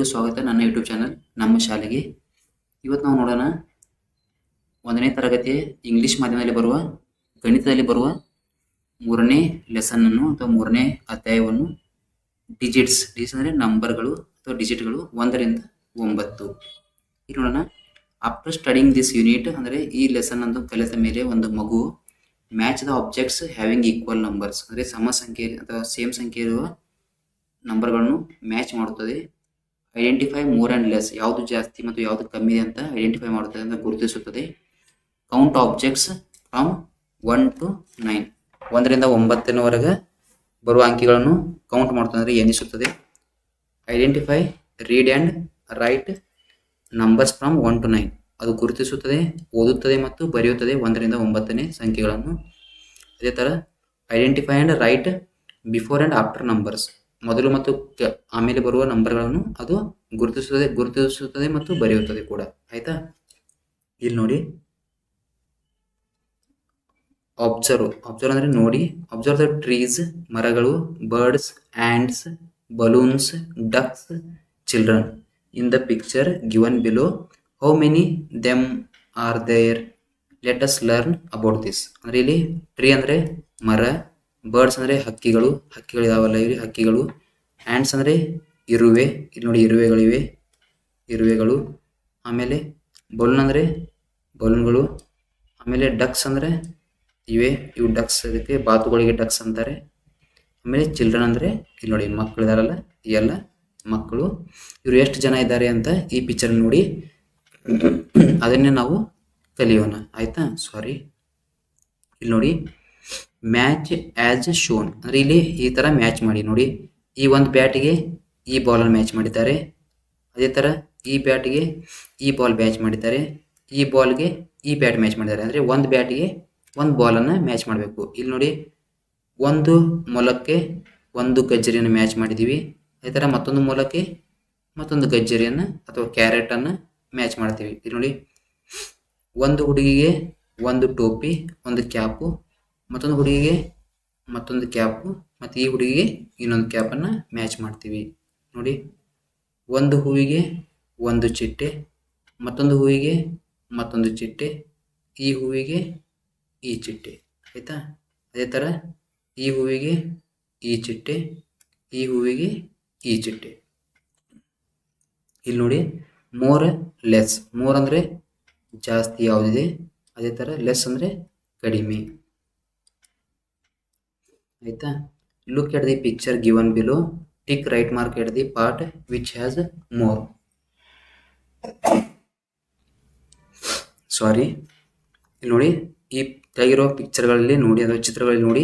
ಸ್ವಾಗತ ನನ್ನ YouTube channel ನಮ್ಮ ಶಾಲೆಗೆ. ಇವತ್ತು ನಾವು ನೋಡೋಣ 1ನೇ ತರಗತಿಯ ಇಂಗ್ಲಿಷ್ ಮಾಧ್ಯಮದಲ್ಲಿ ಬರುವ ಗಣಿತದಲ್ಲಿ ಬರುವ 3ನೇ ಲೆಸನ್ ಅನ್ನು ಅಥವಾ 3ನೇ ಅಧ್ಯಾಯವನ್ನು ಡಿಜಿಟ್ಸ್ ಅಂದರೆ ನಂಬರ್ಗಳು ಅಥವಾ ಡಿಜಿಟ್ಗಳು 1 ರಿಂದ 9. ಈಗ ನೋಡೋಣ. ಆಫ್ಟರ್ ಸ್ಟಡಿಂಗ್ ದಿಸ್ ಯೂನಿಟ್ ಅಂದರೆ ಈ ಲೆಸನ್ ಅನ್ನು ಕಲಿತ ಮೇಲೆ ಒಂದು ಮಗು match the objects having equal numbers ಅಂದರೆ ಸಮ ಸಂಖ್ಯೆ ಅಥವಾ ಸೇಮ್ ಸಂಖ್ಯೆ ಇರುವ ನಂಬರ್ಗಳನ್ನು ಮ್ಯಾಚ್ ಮಾಡುತ್ತದೆ. ಐಡೆಂಟಿಫೈ ಮೋರ್ ಆ್ಯಂಡ್ ಲೆಸ್ ಯಾವುದು ಜಾಸ್ತಿ ಮತ್ತು ಯಾವುದು ಕಮ್ಮಿ ಇದೆ ಅಂತ ಐಡೆಂಟಿಫೈ ಮಾಡುತ್ತದೆ ಅಂತ ಗುರುತಿಸುತ್ತದೆ. ಕೌಂಟ್ ಆಬ್ಜೆಕ್ಟ್ಸ್ ಫ್ರಮ್ 1 to 9 1 ರಿಂದ 9 ಬರುವ ಅಂಕಿಗಳನ್ನು ಕೌಂಟ್ ಮಾಡುತ್ತದೆ ಅಂದರೆ ಎಣಿಸುತ್ತದೆ. Identify read and write numbers from 1 to 9 ಅದು ಗುರುತಿಸುತ್ತದೆ, ಓದುತ್ತದೆ ಮತ್ತು ಬರೆಯುತ್ತದೆ 1 ರಿಂದ 9ನೇ ಸಂಖ್ಯೆಗಳನ್ನು. ಅದೇ ಥರ identify and right before and after numbers ಮೊದಲು ಮತ್ತು ಆಮೇಲೆ ಬರುವ ನಂಬರ್ಗಳನ್ನು ಅದು ಗುರುತಿಸುತ್ತದೆ ಮತ್ತು ಬರೆಯುತ್ತದೆ ಕೂಡ. ಆಯ್ತಾ? ಇಲ್ಲಿ ನೋಡಿ, ಅಬ್ಸರ್ವ್ ಅಂದರೆ ನೋಡಿ. ಅಬ್ಸರ್ವ್ ದ ಟ್ರೀಸ್ ಮರಗಳು, birds, ants, balloons, ducks, children in the picture given below. How many them are there? Let us learn about this. ಅಂದರೆ ಇಲ್ಲಿ ಟ್ರೀ ಅಂದರೆ ಮರ, ಬರ್ಡ್ಸ್ ಅಂದರೆ ಹಕ್ಕಿಗಳಿದಾವಲ್ಲ ಇವೆ ಹಕ್ಕಿಗಳು. ಆ್ಯಂಡ್ಸ್ ಅಂದರೆ ಇರುವೆ, ಇಲ್ಲಿ ನೋಡಿ ಇರುವೆಗಳು. ಆಮೇಲೆ ಬಲೂನ್ ಅಂದರೆ ಬಲೂನ್ಗಳು. ಆಮೇಲೆ ಡಕ್ಸ್ ಅಂದರೆ ಇವು ಡಕ್ಸ್, ಅದಕ್ಕೆ ಬಾತುಗಳಿಗೆ ಡಕ್ಸ್ ಅಂತಾರೆ. ಆಮೇಲೆ ಚಿಲ್ಡ್ರನ್ ಅಂದರೆ ಇಲ್ಲಿ ನೋಡಿ ಮಕ್ಕಳಿದಾರಲ್ಲ ಈ ಎಲ್ಲ ಮಕ್ಕಳು. ಇವರು ಎಷ್ಟು ಜನ ಇದ್ದಾರೆ ಅಂತ ಈ ಪಿಕ್ಚರ್ ನೋಡಿ ಅದನ್ನೇ ನಾವು ಕಲಿಯೋಣ. ಆಯ್ತಾ? ಇಲ್ಲಿ ನೋಡಿ, ಮ್ಯಾಚ್ ಆ್ಯಸ್ ಶೋನ್ ಅಂದರೆ ಇಲ್ಲಿ ಈ ಥರ ಮ್ಯಾಚ್ ಮಾಡಿ ನೋಡಿ. ಈ ಒಂದು ಬ್ಯಾಟಿಗೆ ಈ ಬಾಲನ್ನು ಮ್ಯಾಚ್ ಮಾಡಿದ್ದಾರೆ. ಅದೇ ಥರ ಈ ಬ್ಯಾಟಿಗೆ ಈ ಬಾಲ್ ಮ್ಯಾಚ್ ಮಾಡಿದ್ದಾರೆ. ಈ ಬಾಲ್ಗೆ ಈ ಬ್ಯಾಟ್ ಮ್ಯಾಚ್ ಮಾಡಿದ್ದಾರೆ. ಅಂದರೆ ಒಂದು ಬ್ಯಾಟಿಗೆ ಒಂದು ಬಾಲನ್ನು ಮ್ಯಾಚ್ ಮಾಡಬೇಕು. ಇಲ್ಲಿ ನೋಡಿ, ಒಂದು ಮೊಲಕ್ಕೆ ಒಂದು ಗಜ್ಜರಿಯನ್ನು ಮ್ಯಾಚ್ ಮಾಡಿದ್ದೀವಿ. ಅದೇ ಥರ ಮತ್ತೊಂದು ಮೊಲಕ್ಕೆ ಮತ್ತೊಂದು ಗಜ್ಜರಿಯನ್ನು ಅಥವಾ ಕ್ಯಾರೆಟನ್ನು ಮ್ಯಾಚ್ ಮಾಡ್ತೀವಿ. ಇಲ್ಲಿ ನೋಡಿ, ಒಂದು ಹುಡುಗಿಗೆ ಒಂದು ಟೋಪಿ, ಒಂದು ಕ್ಯಾಪು, ಮತ್ತೊಂದು ಹುಡುಗಿಗೆ ಮತ್ತೊಂದು ಕ್ಯಾಪು, ಮತ್ತು ಈ ಹುಡುಗಿಗೆ ಇನ್ನೊಂದು ಕ್ಯಾಪನ್ನು ಮ್ಯಾಚ್ ಮಾಡ್ತೀವಿ. ನೋಡಿ, ಒಂದು ಹೂವಿಗೆ ಒಂದು ಚಿಟ್ಟೆ, ಮತ್ತೊಂದು ಹೂವಿಗೆ ಮತ್ತೊಂದು ಚಿಟ್ಟೆ, ಈ ಹೂವಿಗೆ ಈ ಚಿಟ್ಟೆ. ಆಯಿತಾ? ಅದೇ ಥರ ಈ ಹೂವಿಗೆ ಈ ಚಿಟ್ಟೆ, ಈ ಹೂವಿಗೆ ಈ ಚಿಟ್ಟೆ. ಇಲ್ಲಿ ನೋಡಿ, ಮೋರ್ ಲೆಸ್. ಮೋರ್ ಅಂದರೆ ಜಾಸ್ತಿ ಯಾವುದಿದೆ, ಅದೇ ಥರ ಲೆಸ್ ಅಂದರೆ ಕಡಿಮೆ. ಆಯಿತಾ? Look at the picture given below. Tick right mark at the part which has more. ಇಲ್ಲಿ ನೋಡಿ, ಈ ತೆಗಿರೋ ಪಿಕ್ಚರ್ಗಳಲ್ಲಿ ನೋಡಿ ಅಥವಾ ಚಿತ್ರಗಳಲ್ಲಿ ನೋಡಿ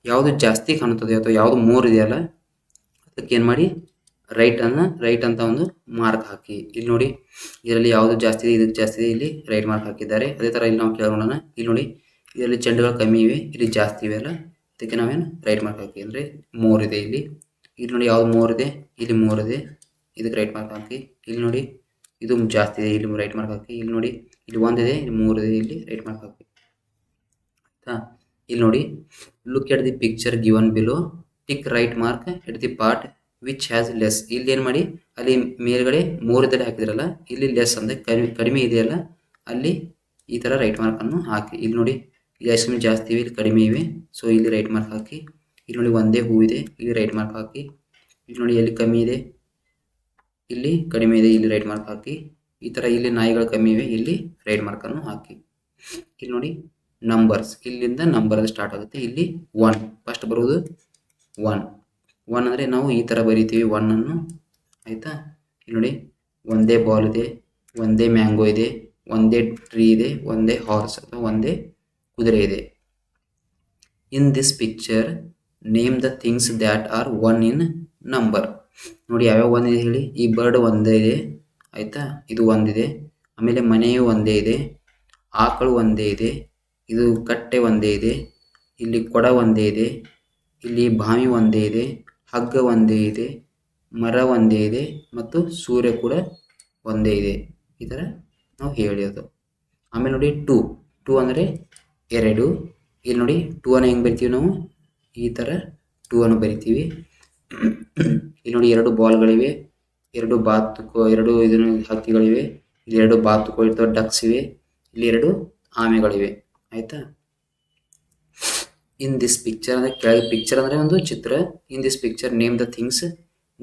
ಯಾವುದು ಜಾಸ್ತಿ ಕಾಣುತ್ತದೆ ಅಥವಾ ಯಾವುದು ಮೋರ್ ಇದೆಯಲ್ಲ ಅದಕ್ಕೆ ಏನು ಮಾಡಿ ರೈಟ್ ಅಂತ ಒಂದು ಮಾರ್ಕ್ ಹಾಕಿ. ಇಲ್ಲಿ ನೋಡಿ, ಇದರಲ್ಲಿ ಯಾವುದು ಜಾಸ್ತಿ ಇದೆ, ಇದಕ್ಕೆ ಜಾಸ್ತಿ ಇದೆ, ಇಲ್ಲಿ ರೈಟ್ ಮಾರ್ಕ್ ಹಾಕಿದ್ದಾರೆ. ಅದೇ ಥರ ಇಲ್ಲಿ ನಾವು ಕೇಳೋಣ. ಇಲ್ಲಿ ನೋಡಿ, ಇದರಲ್ಲಿ ಚೆಂಡುಗಳು ಕಮ್ಮಿ ಇವೆ, ಇಲ್ಲಿ ಜಾಸ್ತಿ ಇವೆ ಅಲ್ಲ, ಅದಕ್ಕೆ ನಾವೇನು ರೈಟ್ ಮಾರ್ಕ್ ಹಾಕಿ ಅಂದರೆ ಮೋರ್ ಇದೆ ಇಲ್ಲಿ. ಇಲ್ಲಿ ನೋಡಿ ಯಾವುದು ಮೋರ್ ಇದೆ, ಇಲ್ಲಿ ಮೋರ್ ಇದೆ, ಇದಕ್ಕೆ ರೈಟ್ ಮಾರ್ಕ್ ಹಾಕಿ. ಇಲ್ಲಿ ನೋಡಿ, ಇದು ಜಾಸ್ತಿ ಇದೆ, ಇಲ್ಲಿ ರೈಟ್ ಮಾರ್ಕ್ ಹಾಕಿ. ಇಲ್ಲಿ ನೋಡಿ, ಇಲ್ಲಿ ಒಂದಿದೆ, ಇಲ್ಲಿ 3 ಇದೆ, ಇಲ್ಲಿ ರೈಟ್ ಮಾರ್ಕ್ ಹಾಕಿ. ಆಯಿತಾ? ಇಲ್ಲಿ ನೋಡಿ, look at the picture given below. Tick right mark at the part which has less. ಇಲ್ಲಿ ಏನು ಮಾಡಿ, ಅಲ್ಲಿ ಮೇಲ್ಗಡೆ 3 ಇದ್ದರೆ ಹಾಕಿದ್ರಲ್ಲ, ಇಲ್ಲಿ ಲೆಸ್ ಅಂದರೆ ಕಡಿಮೆ ಇದೆಯಲ್ಲ, ಅಲ್ಲಿ ಈ ಥರ ರೈಟ್ ಮಾರ್ಕನ್ನು ಹಾಕಿ. ಇಲ್ಲಿ ನೋಡಿ, ಇಲ್ಲಿ ಐಸ್ ಕ್ರೀಮ್ ಜಾಸ್ತಿ ಇವೆ, ಇಲ್ಲಿ ಕಡಿಮೆ ಇವೆ, ಸೊ ಇಲ್ಲಿ ರೈಟ್ ಮಾರ್ಕ್ ಹಾಕಿ. ಇಲ್ಲಿ ನೋಡಿ, ಒಂದೇ ಹೂವಿದೆ, ಇಲ್ಲಿ ರೈಟ್ ಮಾರ್ಕ್ ಹಾಕಿ. ಇಲ್ಲಿ ನೋಡಿ, ಎಲ್ಲಿ ಕಮ್ಮಿ ಇದೆ, ಇಲ್ಲಿ ಕಡಿಮೆ ಇದೆ, ಇಲ್ಲಿ ರೈಟ್ ಮಾರ್ಕ್ ಹಾಕಿ. ಈ ಥರ ಇಲ್ಲಿ ನಾಯಿಗಳು ಕಮ್ಮಿ ಇವೆ, ಇಲ್ಲಿ ರೈಟ್ ಮಾರ್ಕನ್ನು ಹಾಕಿ. ಇಲ್ಲಿ ನೋಡಿ, ನಂಬರ್ಸ್, ಇಲ್ಲಿಂದ ನಂಬರ್ ಸ್ಟಾರ್ಟ್ ಆಗುತ್ತೆ. ಇಲ್ಲಿ 1 ಫಸ್ಟ್ ಬರುವುದು 1 ಅಂದರೆ ನಾವು ಈ ಥರ ಬರಿತೀವಿ 1 ಅನ್ನು. ಆಯಿತಾ? ಇಲ್ಲಿ ನೋಡಿ, ಒಂದೇ ಬಾಲ್ ಇದೆ, ಒಂದೇ ಮ್ಯಾಂಗೋ ಇದೆ, ಒಂದೇ ಟ್ರೀ ಇದೆ, ಒಂದೇ ಹಾರ್ಸ್ ಅಥವಾ ಒಂದೇ ಕುದುರೆ ಇದೆ. In this picture name the things that are 1 in number. ನೋಡಿ ಯಾವ್ಯಾವ ಒಂದಿದೆ ಹೇಳಿ. ಈ ಬರ್ಡ್ ಒಂದೇ ಇದೆ, ಆಯಿತಾ? ಇದು ಒಂದಿದೆ. ಆಮೇಲೆ ಮನೆಯು ಒಂದೇ ಇದೆ, ಆಕಳು ಒಂದೇ ಇದೆ, ಇದು ಕಟ್ಟೆ ಒಂದೇ ಇದೆ, ಇಲ್ಲಿ ಕೊಡ ಒಂದೇ ಇದೆ, ಇಲ್ಲಿ ಬಾವಿ ಒಂದೇ ಇದೆ, ಹಗ್ಗ ಒಂದೇ ಇದೆ, ಮರ ಒಂದೇ ಇದೆ, ಮತ್ತು ಸೂರ್ಯ ಕೂಡ ಒಂದೇ ಇದೆ. ಈ ಥರ ನಾವು ಹೇಳೋದು. ಆಮೇಲೆ ನೋಡಿ, ಟೂ ಅಂದರೆ 2. ಇಲ್ಲಿ ನೋಡಿ, 2 ಅನ್ನು ಹೆಂಗೆ ಬರಿತೀವಿ ನಾವು, ಈ ಥರ 2 ಅನ್ನು ಬರಿತೀವಿ. ಇಲ್ಲಿ ನೋಡಿ, 2 ಬಾಲ್ಗಳಿವೆ, ಎರಡು ಇದನ್ನು ಹಕ್ಕಿಗಳಿವೆ, ಇಲ್ಲಿ 2 ಬಾತುಕೋಳಿ ಅಥವಾ ಡಕ್ಸ್ ಇವೆ, ಇಲ್ಲಿ 2 ಆಮೆಗಳಿವೆ. ಆಯ್ತಾ. ಇನ್ ದಿಸ್ ಪಿಕ್ಚರ್ ಅಂದರೆ ಕೆಳಗೆ ಪಿಕ್ಚರ್ ಅಂದರೆ ಒಂದು ಚಿತ್ರ. In this picture name the things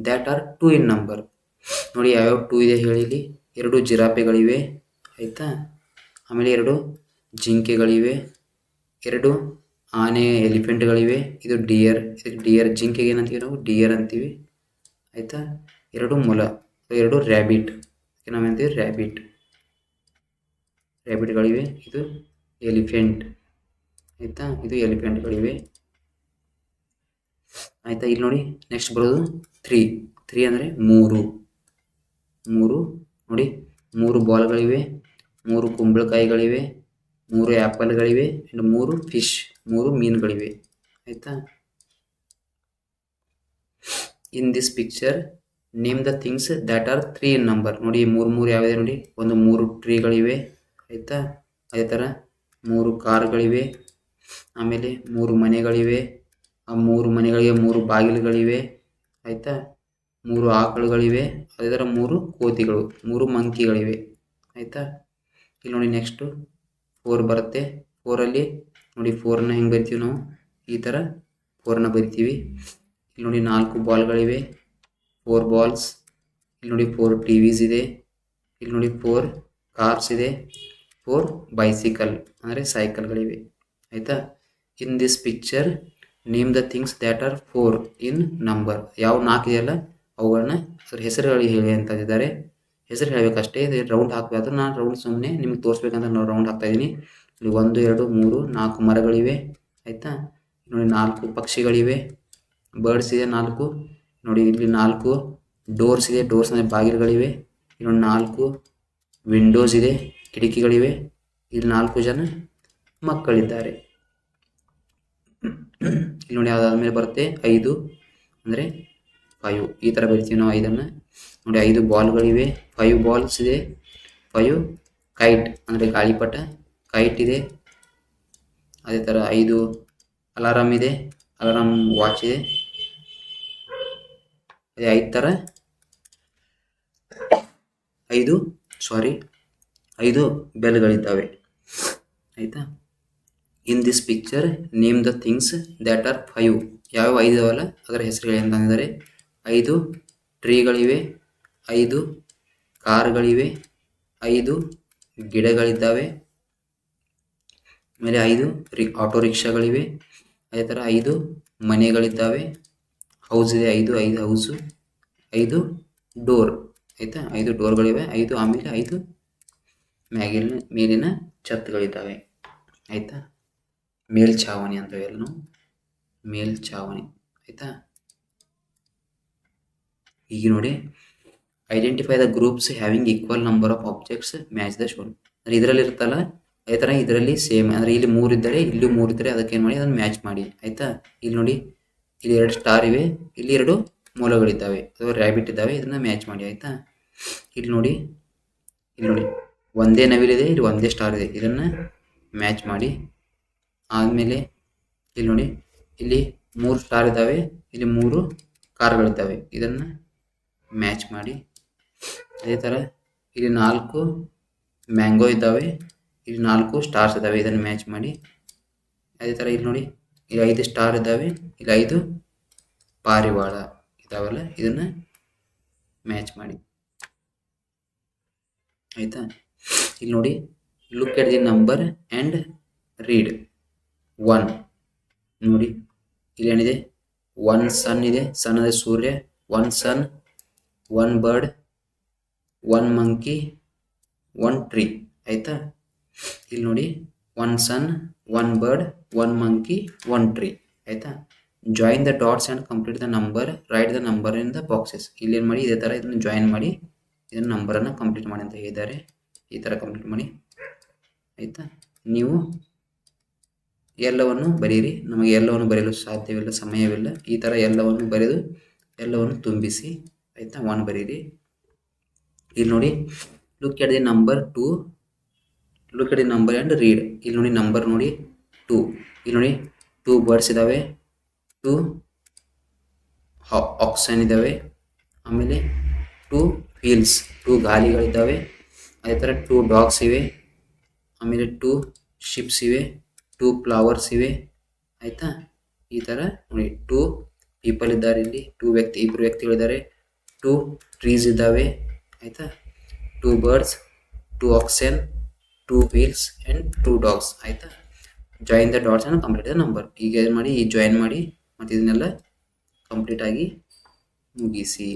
that are 2 in number. ನೋಡಿ ಯಾವ್ಯಾವ 2 ಇದೆ ಹೇಳಿ. ಇಲ್ಲಿ 2 ಜಿರಾಫೆಗಳಿವೆ. ಆಯಿತಾ. ಆಮೇಲೆ 2 ಜಿಂಕೆಗಳಿವೆ, 2 ಆನೆ ಎಲಿಫೆಂಟ್ಗಳಿವೆ, ಇದು ಡಿಯರ್. ಇದಕ್ಕೆ ಡಿಯರ್, ಜಿಂಕೆಗೆ ಏನಂತೀವಿ ನಾವು ಡಿಯರ್ ಅಂತೀವಿ. ಆಯಿತಾ. 2 ಮೊಲ, 2 ರ್ಯಾಬಿಟ್, ನಾವೇಂತೀವಿ ರ್ಯಾಬಿಟ್ಗಳಿವೆ. ಇದು ಎಲಿಫೆಂಟ್. ಆಯಿತಾ. ಇದು ಎಲಿಫೆಂಟ್ಗಳಿವೆ. ಆಯಿತಾ. ಇಲ್ಲಿ ನೋಡಿ ನೆಕ್ಸ್ಟ್ ಬರೋದು 3 ಅಂದರೆ 3 ನೋಡಿ 3 ಬಾಲ್ಗಳಿವೆ, 3 ಕುಂಬಳಕಾಯಿಗಳಿವೆ, 3 ಆ್ಯಪಲ್ಗಳಿವೆ ಆ್ಯಂಡ್ 3 ಫಿಶ್, 3 ಮೀನುಗಳಿವೆ. ಆಯಿತಾ. In this picture name the things that are 3 in number. ನೋಡಿ 3 ಯಾವಿದೆ ನೋಡಿ. ಒಂದು 3 ಟ್ರೀಗಳಿವೆ. ಆಯಿತಾ. ಅದೇ ಥರ 3 ಕಾರ್ಗಳಿವೆ, ಆಮೇಲೆ 3 ಮನೆಗಳಿವೆ, ಆ 3 ಮನೆಗಳಿಗೆ 3 ಬಾಗಿಲುಗಳಿವೆ. ಆಯಿತಾ. 3 ಆಕಳುಗಳಿವೆ, ಅದೇ ಥರ 3 ಕೋತಿಗಳು, 3 ಮಂಕಿಗಳಿವೆ. ಆಯಿತಾ. ಇಲ್ಲಿ ನೋಡಿ ನೆಕ್ಸ್ಟು 4 ಬರುತ್ತೆ. 4ಅಲ್ಲಿ ನೋಡಿ 4ನ ಹೆಂಗೆ ಬರಿತೀವಿ ನಾವು, ಈ ಥರ 4ನ ಬರಿತೀವಿ. ಇಲ್ಲಿ ನೋಡಿ 4 ಬಾಲ್ಗಳಿವೆ, 4 ಬಾಲ್ಸ್. ಇಲ್ಲಿ ನೋಡಿ 4 TVs ಇದೆ. ಇಲ್ಲಿ ನೋಡಿ 4 ಕಾರ್ಸ್ ಇದೆ, 4 ಬೈಸಿಕಲ್ ಅಂದರೆ ಸೈಕಲ್ಗಳಿವೆ. ಆಯಿತಾ. In this picture name the things that are 4 in number. ಯಾವ 4 ಇದೆಯಲ್ಲ ಅವುಗಳನ್ನ ಅದ್ರ ಹೆಸರುಗಳಿಗೆ ಹೇಳಿ ಅಂತ ಇದ್ದಾರೆ. ಹೆಸರು ಹೇಳಬೇಕಷ್ಟೇ, ಇದು ರೌಂಡ್ ಹಾಕಬೇಕು. ನಾನು ರೌಂಡ್ ಸುಮ್ಮನೆ ನಿಮಗೆ ತೋರಿಸ್ಬೇಕಂತ ನಾನು ರೌಂಡ್ ಹಾಕ್ತಾಯಿದ್ದೀನಿ. ಇಲ್ಲಿ 1 2 3 4 ಮರಗಳಿವೆ. ಆಯಿತಾ. ನೋಡಿ 4 ಪಕ್ಷಿಗಳಿವೆ, ಬರ್ಡ್ಸ್ ಇದೆ 4. ನೋಡಿ ಇಲ್ಲಿ 4 ಡೋರ್ಸ್ ಇದೆ, ಡೋರ್ಸ್ ಅಂದರೆ ಬಾಗಿಲುಗಳಿವೆ. ಇನ್ನೊಂದು 4 ವಿಂಡೋಸ್ ಇದೆ, ಕಿಟಕಿಗಳಿವೆ. ಇಲ್ಲಿ 4 ಜನ ಮಕ್ಕಳಿದ್ದಾರೆ. ಇಲ್ಲಿ ನೋಡಿ ಅದಾದಮೇಲೆ ಬರುತ್ತೆ 5 ಅಂದರೆ 5, ಈ ಥರ ಬರಿತೀವಿ ನಾವು 5ಅನ್ನು. ನೋಡಿ 5 ಬಾಲ್ಗಳಿವೆ, 5 ಬಾಲ್ಸ್ ಇದೆ, 5 ಕೈಟ್ ಅಂದರೆ ಗಾಳಿಪಟ, ಕೈಟ್ ಇದೆ. ಅದೇ ಥರ 5 ಅಲಾರಾಮ್ ಇದೆ, ಅಲಾರಾಮ್ ವಾಚ್ ಇದೆ. ಅದೇ 5 ಬೆಲ್ಗಳಿದ್ದಾವೆ. ಆಯಿತಾ. In this picture name the things that are 5. ಯಾವ 5 ಇದಾವಲ್ಲ ಅದರ ಹೆಸರುಗಳು ಅಂತಂದರೆ 5 ಟ್ರೀಗಳಿವೆ, 5 ಕಾರ್ಗಳಿವೆ, 5 ಗಿಡಗಳಿದ್ದಾವೆ, ಆಮೇಲೆ 5 ಆಟೋ ರಿಕ್ಷಾಗಳಿವೆ. ಅದೇ ಥರ 5 ಮನೆಗಳಿದ್ದಾವೆ, ಹೌಸ್ ಇದೆ, 5 ಹೌಸು, 5 ಡೋರ್. ಆಯಿತಾ. 5 ಡೋರ್ಗಳಿವೆ, 5 ಆಮೇಲೆ 5 ಮೇಲಿನ ಛತ್ಗಳಿದ್ದಾವೆ. ಆಯಿತಾ. ಮೇಲ್ಛಾವಣಿ ಅಂತವೆಲ್ಲ ನಾವು ಮೇಲ್ಛಾವಣಿ. ಆಯಿತಾ. ಈಗ ನೋಡಿ identify the groups having equal number of objects match the shown. ಅಂದರೆ ಇದರಲ್ಲಿ ಇರುತ್ತಲ್ಲ ಅದೇ ಥರ ಇದರಲ್ಲಿ ಸೇಮ್, ಅಂದರೆ ಇಲ್ಲಿ 3 ಇದ್ದರೆ ಇಲ್ಲೂ 3 ಇದ್ದರೆ ಅದಕ್ಕೆ ಏನು ಮಾಡಿ ಅದನ್ನು ಮ್ಯಾಚ್ ಮಾಡಿ. ಆಯಿತಾ. ಇಲ್ಲಿ ನೋಡಿ ಇಲ್ಲಿ 2 ಸ್ಟಾರ್ ಇವೆ, ಇಲ್ಲಿ 2 ಮೂಲಗಳಿದ್ದಾವೆ ಅಥವಾ ರ್ಯಾಬಿಟ್ ಇದ್ದಾವೆ, ಇದನ್ನು ಮ್ಯಾಚ್ ಮಾಡಿ. ಆಯಿತಾ. ಇಲ್ಲಿ ನೋಡಿ ಒಂದೇ ನವಿಲಿದೆ, ಇಲ್ಲಿ ಒಂದೇ ಸ್ಟಾರ್ ಇದೆ, ಇದನ್ನು ಮ್ಯಾಚ್ ಮಾಡಿ. ಆದಮೇಲೆ ಇಲ್ಲಿ ನೋಡಿ ಇಲ್ಲಿ 3 ಸ್ಟಾರ್ ಇದ್ದಾವೆ, ಇಲ್ಲಿ 3 ಕಾರ್ಗಳಿದ್ದಾವೆ, ಇದನ್ನು ಮ್ಯಾಚ್ ಮಾಡಿ. ಅದೇ ಥರ ಇಲ್ಲಿ 4 ಮ್ಯಾಂಗೋ ಇದ್ದಾವೆ, ಇಲ್ಲಿ 4 ಸ್ಟಾರ್ಸ್ ಇದ್ದಾವೆ, ಇದನ್ನು ಮ್ಯಾಚ್ ಮಾಡಿ. ಅದೇ ಥರ ಇಲ್ಲಿ ನೋಡಿ ಇಲ್ಲಿ 5 ಸ್ಟಾರ್ ಇದ್ದಾವೆ, ಇಲ್ಲಿ 5 ಪಾರಿವಾಳ ಇದ್ದಾವಲ್ಲ, ಇದನ್ನು ಮ್ಯಾಚ್ ಮಾಡಿ. ಆಯಿತಾ. ಇಲ್ಲಿ ನೋಡಿ look at the number and read 1. ನೋಡಿ ಇಲ್ಲಿ ಏನಿದೆ 1 ಸನ್ ಇದೆ, ಸನ್ ಅಂದರೆ ಸೂರ್ಯ, 1 ಸನ್, 1 ಬರ್ಡ್, 1 ಮಂಕಿ, 1 ಟ್ರೀ. ಆಯಿತಾ. ಇಲ್ಲಿ ನೋಡಿ 1 ಸನ್, 1 ಬರ್ಡ್, 1 ಮಂಕಿ, 1 ಟ್ರೀ. ಆಯಿತಾ. Join the dots and complete the number, right the number in the boxes. ಇಲ್ಲೇನು ಮಾಡಿ ಇದೇ ಥರ ಇದನ್ನು ಜಾಯಿನ್ ಮಾಡಿ ಇದನ್ನು ನಂಬರನ್ನು ಕಂಪ್ಲೀಟ್ ಮಾಡಿ ಅಂತ ಹೇಳಿದ್ದಾರೆ. ಈ ಥರ ಕಂಪ್ಲೀಟ್ ಮಾಡಿ. ಆಯಿತಾ. ನೀವು ಎಲ್ಲವನ್ನು ಬರೀರಿ, ನಮಗೆ ಎಲ್ಲವನ್ನು ಬರೆಯಲು ಸಾಧ್ಯವಿಲ್ಲ, ಸಮಯವಿಲ್ಲ. ಈ ಥರ ಎಲ್ಲವನ್ನು ಬರೆದು ಎಲ್ಲವನ್ನು ತುಂಬಿಸಿ. ಆಯಿತಾ. 1 ಬರೀರಿ. ಇಲ್ಲಿ ನೋಡಿ look at the number 2, look at the number and read. ಇಲ್ಲಿ ನೋಡಿ ನಂಬರ್ ನೋಡಿ 2. ಇಲ್ಲಿ ನೋಡಿ 2 ಬರ್ಡ್ಸ್ ಇದ್ದಾವೆ, 2 ಆಕ್ಸನ್ ಇದ್ದಾವೆ, ಆಮೇಲೆ 2 wheels, 2 ಗಾಲಿಗಳಿದ್ದಾವೆ. ಅದೇ ಥರ 2 ಡಾಗ್ಸ್ ಇವೆ. ಆಮೇಲೆ 2 ಶಿಪ್ಸ್ ಇವೆ, 2 ಫ್ಲವರ್ಸ್ ಇವೆ. ಆಯಿತಾ, ಈ ಥರ ನೋಡಿ 2 ಪೀಪಲ್ ಇದ್ದಾರೆ, ಇಲ್ಲಿ ಇಬ್ಬರು ವ್ಯಕ್ತಿಗಳಿದ್ದಾರೆ. 2 ಟ್ರೀಸ್ ಇದ್ದಾವೆ. ಆಯಿತಾ, 2 ಬರ್ಡ್ಸ್, 2 ಆಕ್ಸೆನ್, 2 wheels ಆ್ಯಂಡ್ 2 ಡಾಗ್ಸ್. ಆಯಿತಾ, join the dots and complete the number. ಈಗ ಏನು ಮಾಡಿ, ಈ ಜಾಯಿನ್ ಮಾಡಿ ಮತ್ತು ಇದನ್ನೆಲ್ಲ ಕಂಪ್ಲೀಟಾಗಿ ಮುಗಿಸಿ.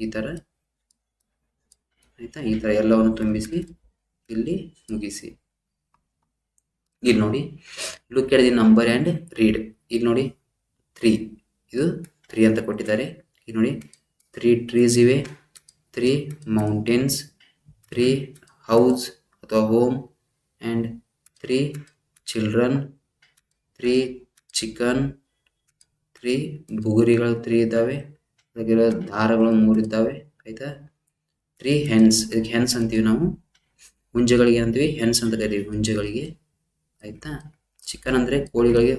ಈ ಥರ ಆಯಿತಾ, ಈ ಥರ ಎಲ್ಲವನ್ನು ತುಂಬಿಸಿ ಇಲ್ಲಿ ಮುಗಿಸಿ. ಇಲ್ಲಿ ನೋಡಿ, look at the number and read. ಇಲ್ಲಿ ನೋಡಿ 3, ಇದು 3 ಅಂತ ಕೊಟ್ಟಿದ್ದಾರೆ. ಇಲ್ಲಿ ನೋಡಿ 3 ಟ್ರೀಸ್ ಇವೆ, 3 ಮೌಂಟೇನ್ಸ್, 3 ಹೌಸ್ ಅಥವಾ ಹೋಮ್ ಆ್ಯಂಡ್ 3 ಚಿಲ್ಡ್ರನ್, 3 ಚಿಕನ್, 3 ಬುಗುರಿಗಳು 3 ಇದ್ದಾವೆ. ಅದಕ್ಕಿರೋ ದಾರಗಳು 3 ಇದ್ದಾವೆ. ಆಯಿತಾ, 3 ಹೆನ್ಸ್. ಇದಕ್ಕೆ ಹೆನ್ಸ್ ಅಂತೀವಿ ನಾವು. ಹುಂಜಗಳಿಗೆ ಅಂತೀವಿ, ಹೆನ್ಸ್ ಅಂತ ಕರೀತೀವಿ ಹುಂಜಗಳಿಗೆ. ಆಯಿತಾ, ಚಿಕನ್ ಅಂದರೆ ಕೋಳಿಗಳಿಗೆ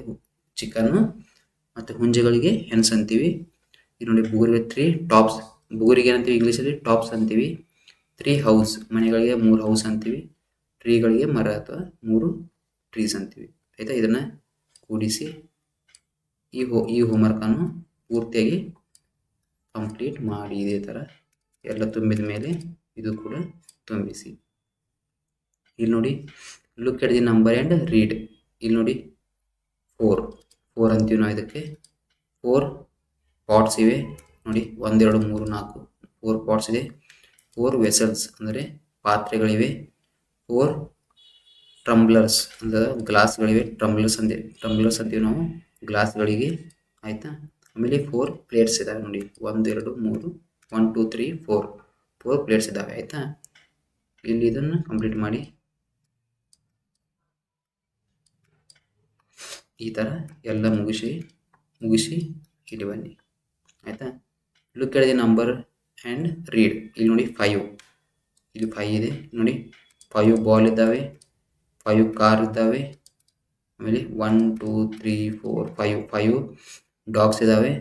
ಚಿಕನ್ನು ಮತ್ತು ಹುಂಜಗಳಿಗೆ ಹೆನ್ಸ್ ಅಂತೀವಿ. ಈಗ ನೋಡಿ ಬುಗುರಿಗೆ 3 ಟಾಪ್ಸ್. ಬುಗುರಿಗೆ ಏನಂತೀವಿ ಇಂಗ್ಲೀಷಲ್ಲಿ? ಟಾಪ್ಸ್ ಅಂತೀವಿ. 3 ಹೌಸ್, ಮನೆಗಳಿಗೆ 3 ಹೌಸ್ ಅಂತೀವಿ. ಟ್ರೀಗಳಿಗೆ ಮರ ಅಥವಾ 3 ಟ್ರೀಸ್ ಅಂತೀವಿ. ಆಯಿತಾ, ಇದನ್ನು ಕೂಡಿಸಿ ಈ ಹೋಮ್ವರ್ಕನ್ನು ಪೂರ್ತಿಯಾಗಿ ಕಂಪ್ಲೀಟ್ ಮಾಡಿ. ಇದೇ ಥರ ಎಲ್ಲ ತುಂಬಿದ ಮೇಲೆ ಇದು ಕೂಡ ತುಂಬಿಸಿ. ಇಲ್ಲಿ ನೋಡಿ, look at the number and read. ಇಲ್ಲಿ ನೋಡಿ 4 ಅಂತೀವಿ ನಾವು ಇದಕ್ಕೆ. 4 ಪಾಟ್ಸ್ ಇವೆ ನೋಡಿ, 1 2 3 4 4 ಪಾಟ್ಸ್ ಇದೆ. 4 ವೆಸಲ್ಸ್ ಅಂದರೆ ಪಾತ್ರೆಗಳಿವೆ. 4 ಟಂಬ್ಲರ್ಸ್ ಅಂದರೆ ಗ್ಲಾಸ್ಗಳಿವೆ. ಟಂಬ್ಲರ್ಸ್ ಅಂತೀವಿ ನಾವು ಗ್ಲಾಸ್ಗಳಿಗೆ. ಆಯಿತಾ, ಆಮೇಲೆ 4 ಪ್ಲೇಟ್ಸ್ ಇದ್ದಾವೆ ನೋಡಿ, 1 2 3 1 2 3 4 ಪ್ಲೇಟ್ಸ್ ಇದ್ದಾವೆ. ಆಯಿತಾ, ಇಲ್ಲಿ ಇದನ್ನು ಕಂಪ್ಲೀಟ್ ಮಾಡಿ. ಈ ಥರ ಎಲ್ಲ ಮುಗಿಸಿ ಇಲ್ಲಿ ಬನ್ನಿ. ಆಯಿತಾ, look at the number and read. ಇಲ್ಲಿ ನೋಡಿ 5, ಇಲ್ಲಿ 5 ಇದೆ ನೋಡಿ. 5 ಬಾಲ್ ಇದ್ದಾವೆ, 5 ಕಾರ್ ಇದ್ದಾವೆ. ಆಮೇಲೆ 1 2 3 4 5 ಡಾಗ್ಸ್ ಇದ್ದಾವೆ.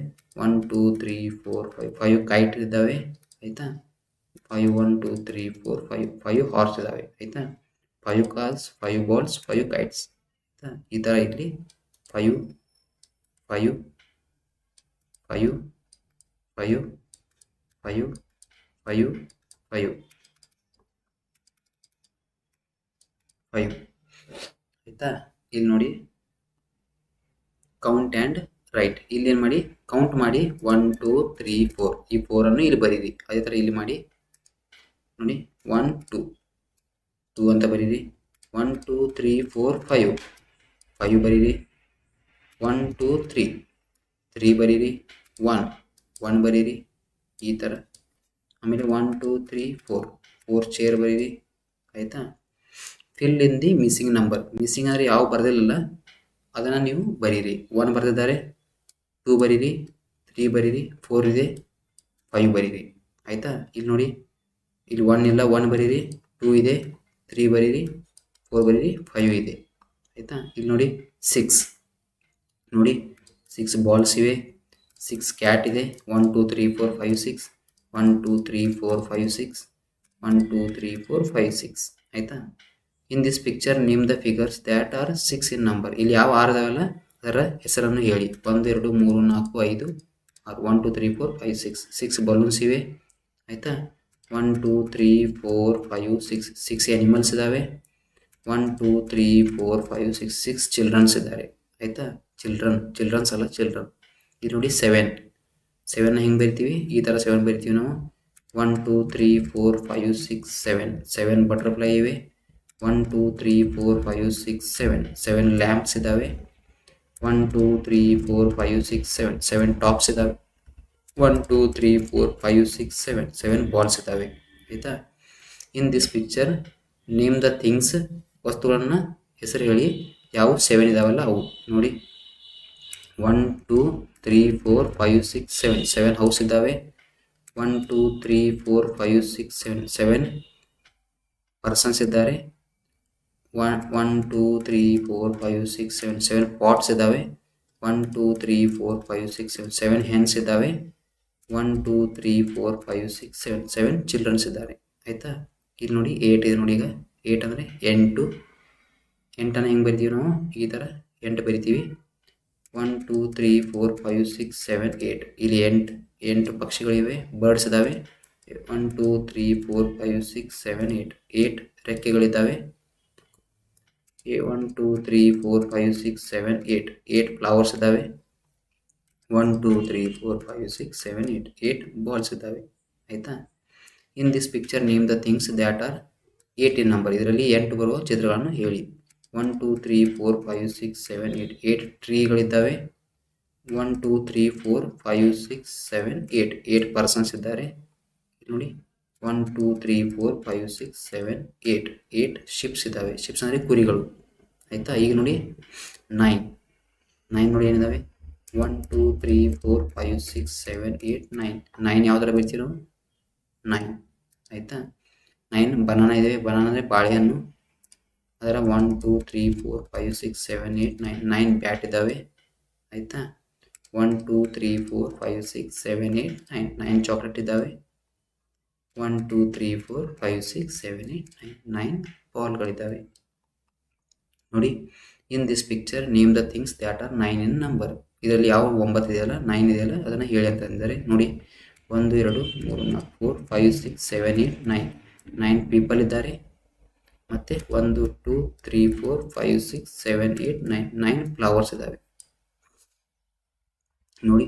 1 2 3 4 5 ಕೈಟ್ ಇದ್ದಾವೆ. ಆಯಿತಾ, 5 1 2 3 4 5 ಹಾರ್ಸ್ ಇದ್ದಾವೆ. ಆಯಿತಾ, 5 ಕಾರ್ಸ್, 5 ಬಾಲ್ಸ್, 5 ಕೈಟ್ಸ್. ಆಯಿತಾ, ಈ ಥರ ಇಲ್ಲಿ 5 5 5 5 5 5 5 5. ಆಯಿತಾ, ಇಲ್ಲಿ ನೋಡಿ ಕೌಂಟ್ ಆ್ಯಂಡ್ ರೈಟ್. ಇಲ್ಲಿ ಏನು ಮಾಡಿ, ಕೌಂಟ್ ಮಾಡಿ 1 2 3 4. ಈ 4ಅನ್ನು ಇಲ್ಲಿ ಬರೀರಿ. ಅದೇ ಥರ ಇಲ್ಲಿ ಮಾಡಿ ನೋಡಿ 1 2 ಅಂತ ಬರೀರಿ. 1 2 3 4 5 ಬರೀರಿ. 1 2 3 ಬರೀರಿ. 1 ಬರೀರಿ. ಈ ಥರ ಆಮೇಲೆ 1 2 3 4 ಚೇರ್ ಬರೀರಿ. ಆಯಿತಾ, fill in the missing number. Missing ಅಂದರೆ ಯಾವ ಬರೆದಿಲ್ಲ ಅದನ್ನು ನೀವು ಬರೀರಿ. 1 ಬರೆದಿದ್ದಾರೆ, 2 ಬರೀರಿ, 3 ಬರೀರಿ, 4 ಇದೆ, 5 ಬರೀರಿ. ಆಯಿತಾ, ಇಲ್ಲಿ ನೋಡಿ, ಇಲ್ಲಿ 1 ಇಲ್ಲ, 1 ಬರೀರಿ, 2 ಇದೆ, 3 ಬರೀರಿ, 4 ಬರೀರಿ, 5 ಇದೆ. ಆಯಿತಾ, ಇಲ್ಲಿ ನೋಡಿ 6 ನೋಡಿ 6 ಬಾಲ್ಸ್ ಇವೆ, 6 ಕ್ಯಾಟ್ ಇದೆ. 1 2 3 4 5 6 1 2 3 4 5 6 1 2 3 4 5 6. ಆಯಿತಾ, in this picture name the figures that are 6 in number. ಇಲ್ಲಿ ಯಾವ 6 ಇದಾವಲ್ಲ ಅದರ ಹೆಸರನ್ನು ಹೇಳಿ. 1 2 3 4 5 6 1 2 3 4 5 6 ಬಲೂನ್ಸ್ ಇವೆ. ಆಯಿತಾ, 1 2 3 4 5 6 ಆ್ಯನಿಮಲ್ಸ್ ಇದ್ದಾವೆ. 1 2 3 4 5 6 ಚಿಲ್ಡ್ರನ್ಸ್ ಇದ್ದಾರೆ. ಆಯಿತಾ, ಚಿಲ್ಡ್ರನ್ಸ್ ಅಲ್ಲ ಚಿಲ್ಡ್ರನ್. ಇದು ನೋಡಿ 7 ಹೆಂಗೆ ಬರಿತೀವಿ, ಈ ಥರ 7 ಬರಿತೀವಿ ನಾವು. 1 2 3 4 5 6 7 ಬಟರ್ಫ್ಲೈ ಇವೆ. 1 2 3 4 5 6 7 ಲ್ಯಾಂಪ್ಸ್ ಇದ್ದಾವೆ. 1 2 3 4 5 6 7 ಟಾಪ್ಸ್ ಇದ್ದಾವೆ. 1 2 3 4 5 6 7 ಬಾಲ್ಸ್ ಇದ್ದಾವೆ. ಆಯಿತಾ, in this picture name the things. ವಸ್ತುಗಳನ್ನು ಹೆಸರು ಹೇಳಿ. ಯಾವ 7 ಇದಾವಲ್ಲ ಅವು ನೋಡಿ. 1 2 3 4 5 6 7 ಹೌಸ್ ಇದ್ದಾವೆ. 1 2 3 4 5 6 7 ಪರ್ಸನ್ಸ್ ಇದ್ದಾರೆ. 1 2 3 4 5 6 7 ಪಾಟ್ಸ್ ಇದ್ದಾವೆ. 1 2 3 4 5 6 7 ಹೆನ್ಸ್ ಇದ್ದಾವೆ. 1 2 3 4 5 6 7 ಚಿಲ್ಡ್ರನ್ಸ್ ಇದ್ದಾರೆ ಆಯಿತಾ. ಇಲ್ಲಿ ನೋಡಿ 8 ಇದೆ ನೋಡಿ. ಈಗ 8 ಅಂದರೆ 8 ಎಂಟನ್ನು ಹೆಂಗೆ ಬರಿತೀವಿ ನಾವು ಈ ಥರ 8 ಬರಿತೀವಿ. 1 2 3 4 5 6 7 8 ಇಲ್ಲಿ 8 ಪಕ್ಷಿಗಳಿವೆ, ಬರ್ಡ್ಸ್ ಇದ್ದಾವೆ. 1 2 3 4 5 6 7 8 8 ರೆಕ್ಕೆಗಳಿದ್ದಾವೆ. 1 2 3 4 5 6 7 8 8 ಫ್ಲವರ್ಸ್ ಇದ್ದಾವೆ. 1 2 3 4 5 6 7 8 8 ಬಾಲ್ಸ್ ಇದ್ದಾವೆ ಆಯಿತಾ. In this picture name the things that are 8 in number. ಇದರಲ್ಲಿ 8 ಬರುವ ಚಿತ್ರಗಳನ್ನು ಹೇಳಿ. 1 2 3 4 5 6 7 8 8 ಟ್ರೀಗಳಿದ್ದಾವೆ. 1 2 3 4 5 6 7 8 8 ಪರ್ಸನ್ಸ್ ಇದ್ದಾರೆ ನೋಡಿ. 1 2 3 4 5 6 7 8 8 ಶಿಪ್ಸ್ ಇದ್ದಾವೆ. ಶಿಪ್ಸ್ ಅಂದರೆ ಕುರಿಗಳು ಆಯಿತಾ. ಈಗ ನೋಡಿ 9 ನೋಡಿ ಏನಿದ್ದಾವೆ. 1 2 3 4 5 6 7 8 9 ಯಾವುದರ ಬರ್ತೀರೋ 9 ಆಯಿತಾ. 9 ಬನಾನಾ ಇದ್ದಾವೆ. ಬನಾನಾ ಅಂದರೆ ಬಾಳೆಹಣ್ಣು. ಅದರ 1 2 3 4 5 6 7 8 9 ಬ್ಯಾಟ್ ಇದ್ದಾವೆ ಆಯಿತಾ. 1 2 3 4 5 6 7 8 9 ಚಾಕ್ಲೇಟ್ ಇದ್ದಾವೆ. 1 2 3 4 5 6 7 8 9 ಬಾಲ್ಗಳಿದ್ದಾವೆ ನೋಡಿ. In this picture name the things that are 9 in number. ಇದರಲ್ಲಿ ಯಾವ 9 ಇದೆಯಲ್ಲ 9 ಇದೆಯಲ್ಲ ಅದನ್ನು ಹೇಳಿ ಅಂತಂದರೆ ನೋಡಿ. 1 2 3 4 5 6 7 8 9 ಪೀಪಲ್ ಇದ್ದಾರೆ. ಮತ್ತು 1 2 3 4 5 6 7 8 9 ಫ್ಲವರ್ಸ್ ಇದ್ದಾವೆ ನೋಡಿ.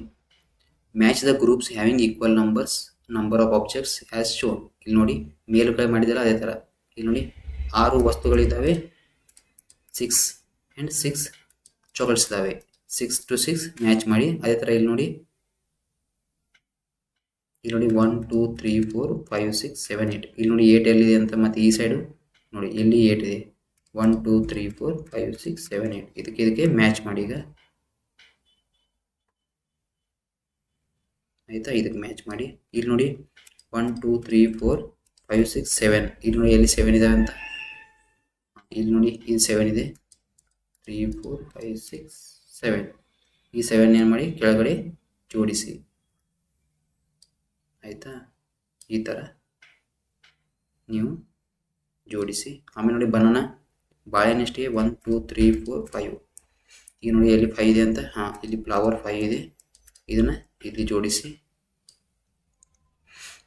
Match the groups having equal number of objects as shown. ಇಲ್ಲಿ ನೋಡಿ ಮೇಲುಗಡೆ ಮಾಡಿದಲ್ಲ ಅದೇ ಥರ. ಇಲ್ಲಿ ನೋಡಿ 6 ವಸ್ತುಗಳಿದ್ದಾವೆ. 6 ಆ್ಯಂಡ್ 6 ಚಾಕ್ಲೇಟ್ಸ್ ಇದ್ದಾವೆ. 6 to 6 ಮ್ಯಾಚ್ ಮಾಡಿ ಅದೇ ಥರ ಇಲ್ಲಿ ನೋಡಿ. 1 2 3 4 5 6 7 8 ಇಲ್ಲಿ ನೋಡಿ 8 ಎಲ್ಲಿದೆ ಅಂತ. ಮತ್ತು ಈ ಸೈಡು ನೋಡಿ ಎಲ್ಲಿ 8 ಇದೆ. 1 2 3 4 5 6 7 8 ಇದಕ್ಕೆ ಮ್ಯಾಚ್ ಮಾಡಿ ಈಗ ಆಯಿತಾ. ಇದಕ್ಕೆ ಮ್ಯಾಚ್ ಮಾಡಿ ಇಲ್ಲಿ ನೋಡಿ 1 2 3 4 5 6 7 ಇಲ್ಲಿ ನೋಡಿ ಎಲ್ಲಿ 7 ಇದಾವೆ ಅಂತ. ಇಲ್ಲಿ ನೋಡಿ ಇಲ್ಲಿ 7 ಇದೆ. 3 4 5 6 7 ಈ 7 ಏನು ಮಾಡಿ ಕೆಳಗಡೆ ಜೋಡಿಸಿ ಆಯಿತಾ. ಈ ಥರ ನೀವು ಜೋಡಿಸಿ. ಆಮೇಲೆ ನೋಡಿ ಬನಾನಾ ಬಾಳೆಹಣ್ಣು ಎಷ್ಟಿದೆ 1 2 3 4 5 ಈಗ ನೋಡಿ ಎಲ್ಲಿ 5 ಇದೆ ಅಂತ. ಇಲ್ಲಿ ಫ್ಲವರ್ 5 ಇದೆ. ಇದನ್ನು ಇಲ್ಲಿ ಜೋಡಿಸಿ.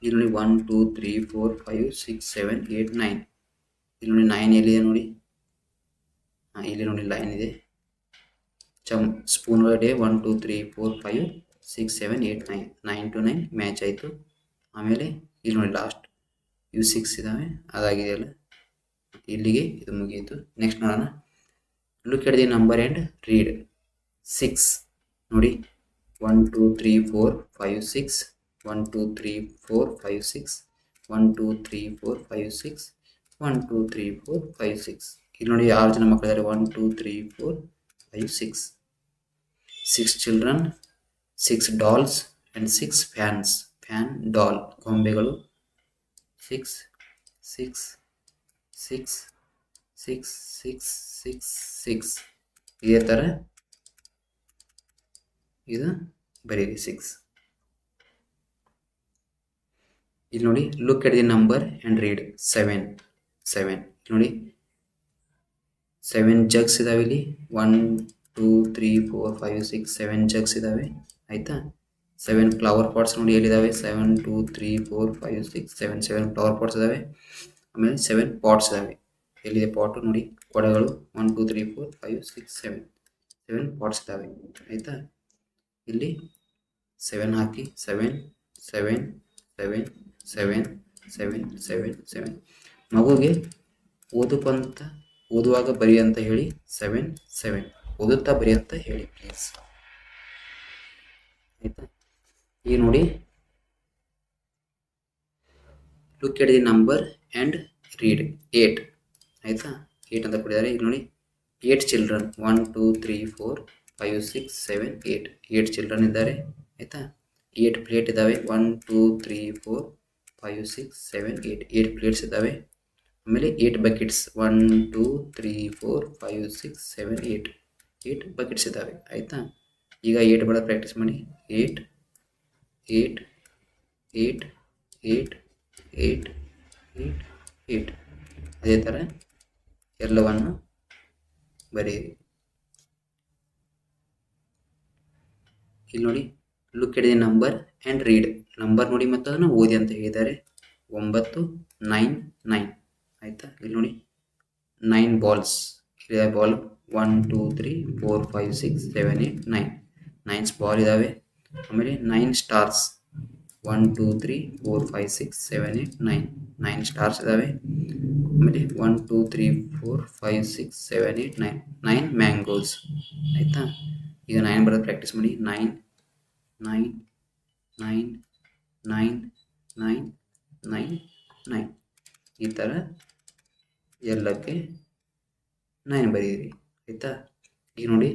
ಇಲ್ಲಿ ನೋಡಿ 1 2 3 4 5 6 7 8 9 ಇಲ್ಲಿ ನೋಡಿ 9 ಎಲ್ಲಿದೆ ನೋಡಿ. ಇಲ್ಲಿ ನೋಡಿ ಲೈನ್ ಇದೆ. ಸ್ಪೂನ್ ಒಳಗಡೆ 1 2 3 4 5 6 7 8 9 to 9 ಮ್ಯಾಚ್ ಆಯಿತು. ಆಮೇಲೆ ಇಲ್ಲಿ ನೋಡಿ ಲಾಸ್ಟ್ ಇವು 6 ಇದ್ದಾವೆ ಅದಾಗಿದೆಯಲ್ಲ. ಇಲ್ಲಿಗೆ ಇದು ಮುಗಿಯಿತು. ನೆಕ್ಸ್ಟ್ ನೋಡೋಣ. Look at the number and read. 6 ನೋಡಿ 1 2 3 4 5 6 1 2 3 4 5 6 1 2 3 4 5 6 1 2 3 4 5 6 ಇಲ್ಲಿ ನೋಡಿ 6 ಜನ ಮಕ್ಕಳಿದ್ದಾರೆ. 1 2 3 4 5 6 children, 6 dolls and 6 fans. Fan doll ಗೊಂಬೆಗಳು. 6 6 6 6 6 6 6 ಇದೇ ಥರ ಇದು ಬರೀರಿ 6. ಇಲ್ಲಿ ನೋಡಿ look at the number and read. 7 ನೋಡಿ 7 ಜಗ್ಸ್ ಇದಾವೆ ಇಲ್ಲಿ. 1 2 3 4 5 6 7 ಜಗ್ಸ್ ಇದ್ದಾವೆ ಆಯಿತಾ. 7 ಫ್ಲವರ್ ಪಾಟ್ಸ್ ನೋಡಿ ಎಲ್ಲಿದ್ದಾವೆ. 7 2 3 4 5 6 7 ಫ್ಲವರ್ ಪಾಟ್ಸ್ ಇದ್ದಾವೆ. ಆಮೇಲೆ 7 ಪಾಟ್ಸ್ ಇದ್ದಾವೆ. ಎಲ್ಲಿದೆ ಪಾಟು ನೋಡಿ ಕೊಡಗಳು. 1 2 3 4 5 6 7 ಪಾಟ್ಸ್ ಇದ್ದಾವೆ ಆಯಿತಾ. ಇಲ್ಲಿ 7 ಹಾಕಿ 7 7 7 7 7 7 7 ಮಗುಗೆ ಓದುವಾಗ ಬರಿ ಅಂತ ಹೇಳಿ 7 7 ಓದುತ್ತಾ ಬರಿ ಅಂತ ಹೇಳಿ ಪ್ಲೀಸ್ ಆಯಿತಾ. ಈಗ ನೋಡಿ look at the number and read. 8 ಆಯಿತಾ. 8 ಅಂತ ಕೊಟ್ಟಿದ್ದಾರೆ. ಈಗ ನೋಡಿ 8 ಚಿಲ್ಡ್ರನ್. 1 2 3 4 5 6 7 8 ಚಿಲ್ಡ್ರನ್ ಇದ್ದಾರೆ ಆಯಿತಾ. 8 ಪ್ಲೇಟ್ ಇದ್ದಾವೆ. 1 2 3 4 5 6 7 8 ಪ್ಲೇಟ್ಸ್ ಇದ್ದಾವೆ. ಆಮೇಲೆ 8 ಬಕೆಟ್ಸ್. 1 2 3 4 5 6 7 8 ಬಕೆಟ್ಸ್ ಇದ್ದಾವೆ ಆಯಿತಾ. ಈಗ 8 ಬೇಡ ಪ್ರಾಕ್ಟೀಸ್ ಮಾಡಿ. 8 8 8 8 8 8 8 ಅದೇ ಥರ ಎಲ್ಲವನ್ನು ಬರೆಯಿರಿ. ಇಲ್ಲಿ ನೋಡಿ, look at the number and read. Number ನೋಡಿ ಮತ್ತು ಅದನ್ನು ಓದಿ ಅಂತ ಹೇಳಿದ್ದಾರೆ. 9 9 9 ಆಯಿತಾ. ಇಲ್ಲಿ ನೋಡಿ 9 ಬಾಲ್ಸ್ ಇದೆ. ಬಾಲ್ 1 2 3 4 5 6 7 8 9 9 ಬಾಲ್ ಇದ್ದಾವೆ. ಆಮೇಲೆ 9 ಸ್ಟಾರ್ಸ್ 1 2 3 4 5 6 7 8 9 9 ಸ್ಟಾರ್ಸ್ ಇದ್ದಾವೆ. ಆಮೇಲೆ 1 2 3 4 5 6 7 8 9 9 ಮ್ಯಾಂಗೋಸ್ ಆಯಿತಾ. ಈಗ 9 ಬರೋದು ಪ್ರಾಕ್ಟೀಸ್ ಮಾಡಿ. 9 9 9 9 9 9 9 ಈ ಥರ ಎಲ್ಲಕ್ಕೆ 9 ಬರೆಯಿರಿ ಆಯಿತಾ. ಈಗ ನೋಡಿ,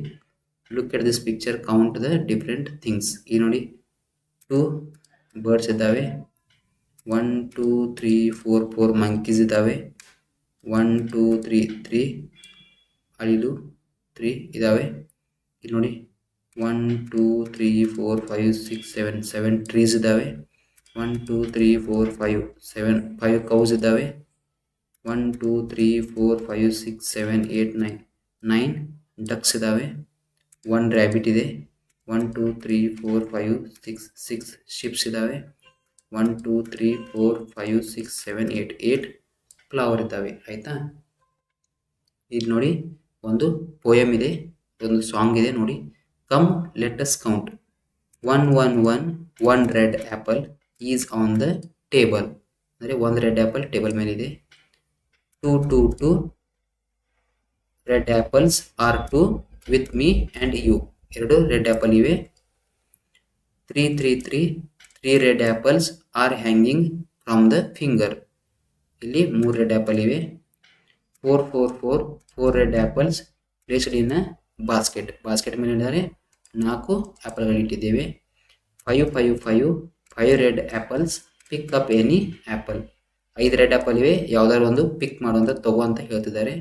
look at this picture, count the different things. ಈಗ ನೋಡಿ 2 ಬರ್ಡ್ಸ್ ಇದ್ದಾವೆ. 1 2 3 4 4 ಮಂಕೀಸ್ ಇದ್ದಾವೆ. 1 2 3 3 ಅಳಿಲು 3 ಇದ್ದಾವೆ. ಇಲ್ಲಿ ನೋಡಿ 1 2 3 4 5 6 7 7 ಟ್ರೀಸ್ ಇದ್ದಾವೆ. 1 2 3 4 5 7 5 ಕೌಸ್ ಇದ್ದಾವೆ. 1 2 3 4 5 6 7 8 9 9 ಡಕ್ಸ್ ಇದ್ದಾವೆ. 1 ರ್ಯಾಬಿಟ್ ಇದೆ. 1 2 3 4 5 6 6 ಶಿಪ್ಸ್ ಇದ್ದಾವೆ. 1 2 3 4 5 6 7 8 8 ಫ್ಲವರ್ ಇದ್ದಾವೆ ಆಯಿತಾ. ಇಲ್ಲಿ ನೋಡಿ, ಒಂದು ಪೋಯಮ್ ಇದೆ, ಒಂದು ಸಾಂಗ್ ಇದೆ ನೋಡಿ. Come let us count. 1 1 1 1 red apple is on the table. ಅಂದರೆ ಒಂದು ರೆಡ್ ಆ್ಯಪಲ್ ಟೇಬಲ್ ಮೇಲಿದೆ. 2 2 2 red apples are 2 with me and you. 2 red apple ಇವೆ. 3 3 3 3 red apples are hanging from the finger. ಇಲ್ಲಿ 3 red apple ಇವೆ. 4 4 4 4 red apples placed in a basket. Basket ಮೇಲೆ ಇದ್ದಾರೆ 4 ಆ್ಯಪಲ್ಗಳು ಇಟ್ಟಿದ್ದೇವೆ. 5 5 5 5 red apples pick up any apple. 5 red apple ಇವೆ, ಯಾವುದಾದ್ರು ಒಂದು ಪಿಕ್ ಮಾಡುವಂಥ ತಗೋ ಅಂತ ಹೇಳ್ತಿದ್ದಾರೆ.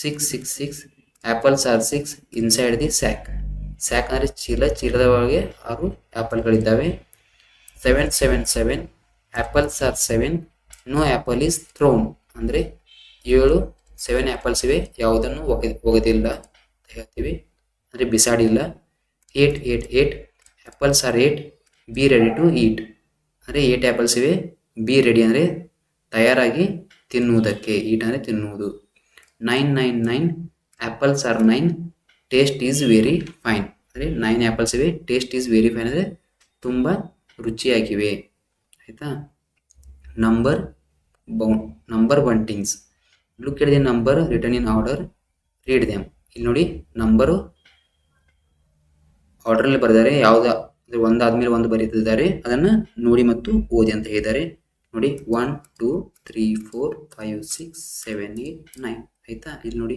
6 6 6 apples are 6 inside the sack. Sack ಅಂದರೆ ಚೀಲ, ಚೀಲದ ಒಳಗೆ 6 ಆ್ಯಪಲ್ಗಳಿದ್ದಾವೆ. 7 7 7 apples are 7 no apple is thrown. ಅಂದರೆ 7 ಆ್ಯಪಲ್ಸ್ ಇವೆ, ಯಾವುದನ್ನು ಒಗೆದಿಲ್ಲ ಅಂತ ಹೇಳ್ತೀವಿ, ಅಂದರೆ ಬಿಸಾಡಿಲ್ಲ. 8 8 8 apples are 8 be ready to eat. ಅಂದರೆ 8 ಆ್ಯಪಲ್ಸ್ ಇವೆ, ಬಿ ರೆಡಿ ಅಂದರೆ ತಯಾರಾಗಿ ತಿನ್ನುವುದಕ್ಕೆ, ಈಟ್ ಅಂದರೆ ತಿನ್ನುವುದು. 9 9 9 apples are 9 taste is very fine. ಅಂದರೆ 9 ಆ್ಯಪಲ್ಸ್ ಇವೆ, ಟೇಸ್ಟ್ ಈಸ್ ವೆರಿ ಫೈನ್ ಅಂದರೆ ತುಂಬ ರುಚಿಯಾಗಿವೆ ಆಯಿತಾ. Number buntings. Look at the number return in order, read them. ಇಲ್ಲಿ ನೋಡಿ, ನಂಬರು ಆರ್ಡರ್ನಲ್ಲಿ ಬರೆದಿದ್ದಾರೆ. ಯಾವುದೇ ಒಂದಾದ್ಮೇಲೆ ಒಂದು ಬರೀತಿದ್ದಾರೆ, ಅದನ್ನು ನೋಡಿ ಮತ್ತು ಓದಿ ಅಂತ ಹೇಳಿದ್ದಾರೆ. ನೋಡಿ 1 2 3 4 5 6 7 8 9 ಆಯಿತಾ. ಇಲ್ಲಿ ನೋಡಿ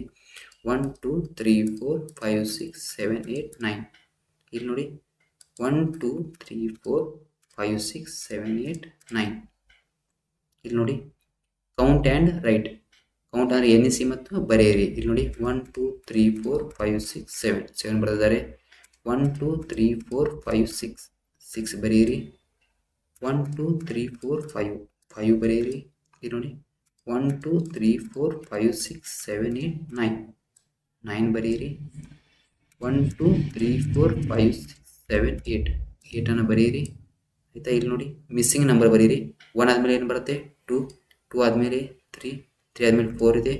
1 2 3 4 5 6 7 8 9. ಇಲ್ಲಿ ನೋಡಿ 1 2 3 4 5 6 7 8 9. ಇಲ್ಲಿ ನೋಡಿ ಕೌಂಟ್ ಆ್ಯಂಡ್ ರೈಟ್. ಕೌಂಟ್ ಅಂದರೆ ಎನ್ನಿಸಿ ಮತ್ತು ಬರೆಯಿರಿ. ಇಲ್ಲಿ ನೋಡಿ 1 2 3 4 5 6 7 7 ಬರೆದಿದ್ದಾರೆ. 1 2 3 4 5 6 6 ಬರೆಯಿರಿ. 1 2 3 4 5 5 ಬರೆಯಿರಿ. ಇಲ್ಲಿ ನೋಡಿ 1 2 3 4 5 6 7 8 9 9 ಬರೆಯಿರಿ. 1 2 3 4 5 6 7 8 8 ಬರೆಯಿರಿ ಆಯಿತಾ. ಇಲ್ಲಿ ನೋಡಿ ಮಿಸ್ಸಿಂಗ್ ನಂಬರ್ ಬರೀರಿ. 1 ಆದಮೇಲೆ ಏನು ಬರುತ್ತೆ? 2 2 ಆದಮೇಲೆ 3 3 ಆದಮೇಲೆ 4 ಇದೆ,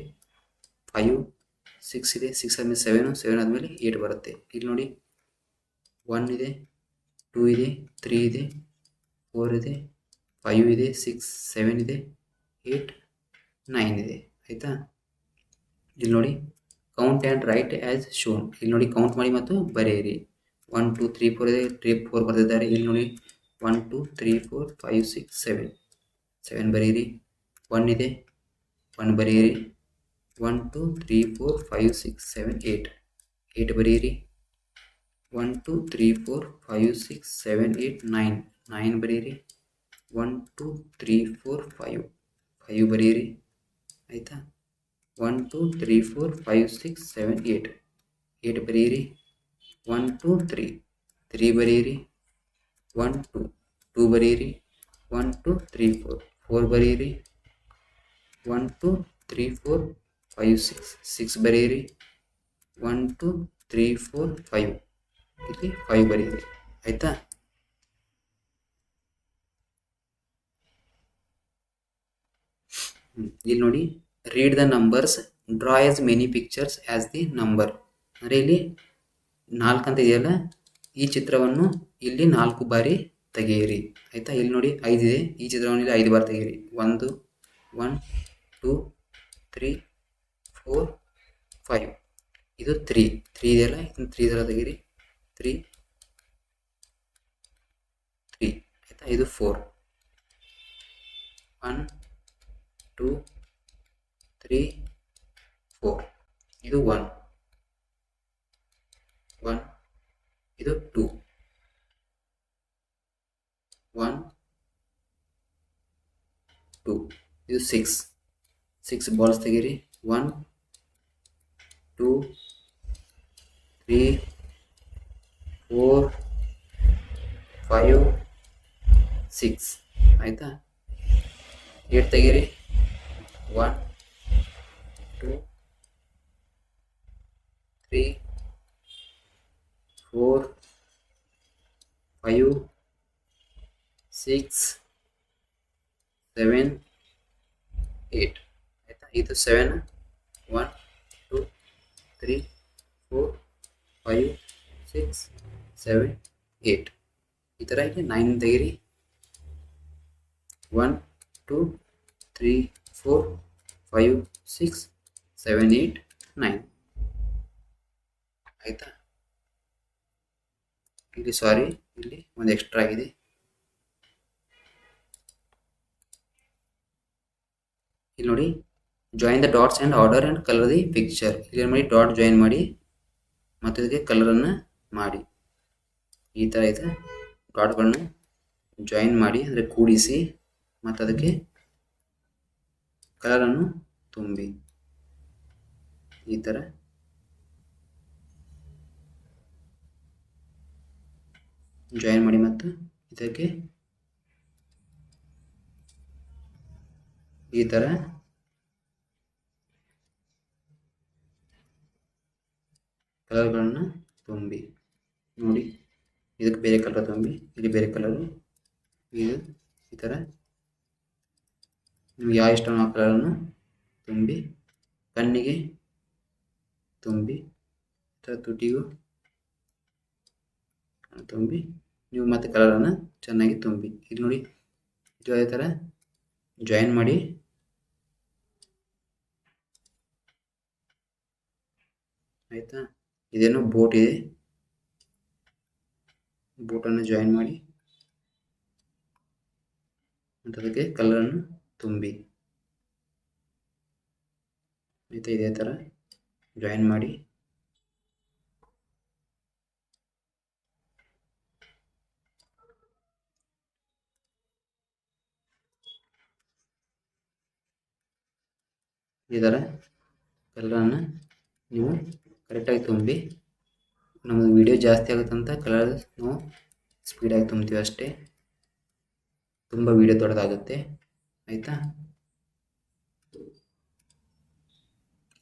5 6 ಇದೆ, 6 ಆದಮೇಲೆ 7 7 ಆದಮೇಲೆ 8 ಬರುತ್ತೆ. ಇಲ್ಲಿ ನೋಡಿ 1 ಇದೆ, 2 ಇದೆ, 3 ಇದೆ, 4 ಇದೆ, 5 ಇದೆ, 6 7 ಇದೆ, 8 9 ಇದೆ ಆಯಿತಾ. ಇಲ್ಲಿ ನೋಡಿ count and right as shown. ಇಲ್ಲಿ ನೋಡಿ ಕೌಂಟ್ ಮಾಡಿ ಮತ್ತು ಬರೆಯಿರಿ. 1 2 3 4 ಇದೆ, 4 ಬರೆದಿದ್ದಾರೆ. ಇಲ್ಲಿ ನೋಡಿ 1 2 3 4 5 6 7 7 ಬರೆಯಿರಿ. 1 ಇದೆ, 1 ಬರೆಯಿರಿ. 1 2 3 4 5 6 7 8 8 ಬರೆಯಿರಿ. 1 2 3 4 5 6 7 8 9 9 ಬರೆಯಿರಿ. 1 2 3 4 5 5 ಬರೆಯಿರಿ ಆಯಿತಾ. 1 2 3 4 5 6 7 8 8 ಬರೆಯಿರಿ. 1 2 3 3 ಬರೆಯಿರಿ. 1 2 2 ಬರೆಯಿರಿ. 1 2 3 4 4 ಬರೀರಿ. 1 2 3 4 5 6 ಬರೀರಿ. 1 2 3 4 5 ಇಲ್ಲಿ 5 ಬರೀರಿ. ಆಯ್ತಾ? ಇಲ್ಲಿ ನೋಡಿ, read the numbers, draw as many pictures as the number. ಅಂದರೆ ಇಲ್ಲಿ 4 ಅಂತ ಇದೆಯಲ್ಲ, ಈ ಚಿತ್ರವನ್ನು ಇಲ್ಲಿ 4 ಬಾರಿ ತೆಗೆಯಿರಿ. ಆಯಿತಾ? ಇಲ್ಲಿ ನೋಡಿ 5 ಇದೆ, ಈ ಚಿತ್ರವನ್ನು ಇಲ್ಲಿ 5 ಬಾರಿ ತೆಗೆಯಿರಿ. 1 2 3 4 5. ಇದು 3 ಇದೆಯಲ್ಲ, ಇದನ್ನು 3 ಥರ ತೆಗೀರಿ. 3 ಆಯಿತಾ? ಇದು 4. 1 2 3 4. ಇದು 1 ಇದು 2 1 2. ಇದು 6 ಬಾಲ್ಸ್ ತೆಗೀರಿ. 1 2 3 4 5 6. ಆಯಿತಾ? 8 ತೆಗೀರಿ. 1 2 3 4 5 6 7 8. ಆಯಿತಾ? ಇದು 7. 1 2 3 4 5 6 7 8. ಈ ಥರ ಇಲ್ಲಿ 9 ತೆಗೀರಿ. 1 2 3 4 5 6 7 8 9. ಆಯಿತಾ? ಇಲ್ಲಿ ಇಲ್ಲಿ ಒಂದು ಎಕ್ಸ್ಟ್ರಾ ಆಗಿದೆ. ಇಲ್ಲಿ ನೋಡಿ, join the dots and order and colour the picture. ಇಲ್ಲಿ ಮಾಡಿ ಡಾಟ್ ಜಾಯಿನ್ ಮಾಡಿ ಮತ್ತು ಇದಕ್ಕೆ ಕಲರನ್ನು ಮಾಡಿ. ಈ ಥರ ಇದೆ. ಡಾಟ್ಗಳನ್ನು ಜಾಯಿನ್ ಮಾಡಿ, ಅಂದರೆ ಕೂಡಿಸಿ, ಮತ್ತು ಅದಕ್ಕೆ ಕಲರನ್ನು ತುಂಬಿ. ಈ ಥರ ಜಾಯಿನ್ ಮಾಡಿ ಮತ್ತು ಇದಕ್ಕೆ ಈ ಥರ ಕಲರ್ಗಳನ್ನು ತುಂಬಿ. ನೋಡಿ, ಇದಕ್ಕೆ ಬೇರೆ ಕಲರ್ ತುಂಬಿ, ಇಲ್ಲಿ ಬೇರೆ ಕಲರು, ಇದು ಈ ಥರ ನಿಮ್ಗೆ ಯಾವ ಇಷ್ಟನೋ ಆ ಕಲರನ್ನು ತುಂಬಿ, ಕಣ್ಣಿಗೆ ತುಂಬಿ, ಈ ಥರ ತುಟಿಗೂ ತುಂಬಿ, ನೀವು ಮತ್ತೆ ಕಲರನ್ನು ಚೆನ್ನಾಗಿ ತುಂಬಿ. ಇಲ್ಲಿ ನೋಡಿ, ಇದು ಅದೇ ಥರ ಜಾಯಿನ್ ಮಾಡಿ. ಆಯಿತಾ? ಇದೇನೋ ಬೋಟ್ ಇದೆ, ಬೋಟನ್ನು ಜಾಯಿನ್ ಮಾಡಿ ಮತ್ತು ಅದಕ್ಕೆ ಕಲರನ್ನು ತುಂಬಿ. ಆಯಿತಾ? ಇದೇ ಥರ ಜಾಯಿನ್ ಮಾಡಿ. ಈ ಥರ ಕಲರನ್ನು ನೀವು ಕರೆಕ್ಟಾಗಿ ತುಂಬಿ. ನಮ್ಮದು ವಿಡಿಯೋ ಜಾಸ್ತಿ ಆಗುತ್ತಂತ ಕಲರ್ ನಾವು ಸ್ಪೀಡಾಗಿ ತುಂಬ್ತೀವಿ ಅಷ್ಟೇ, ತುಂಬ ವಿಡಿಯೋ ದೊಡ್ಡದಾಗುತ್ತೆ. ಆಯಿತಾ?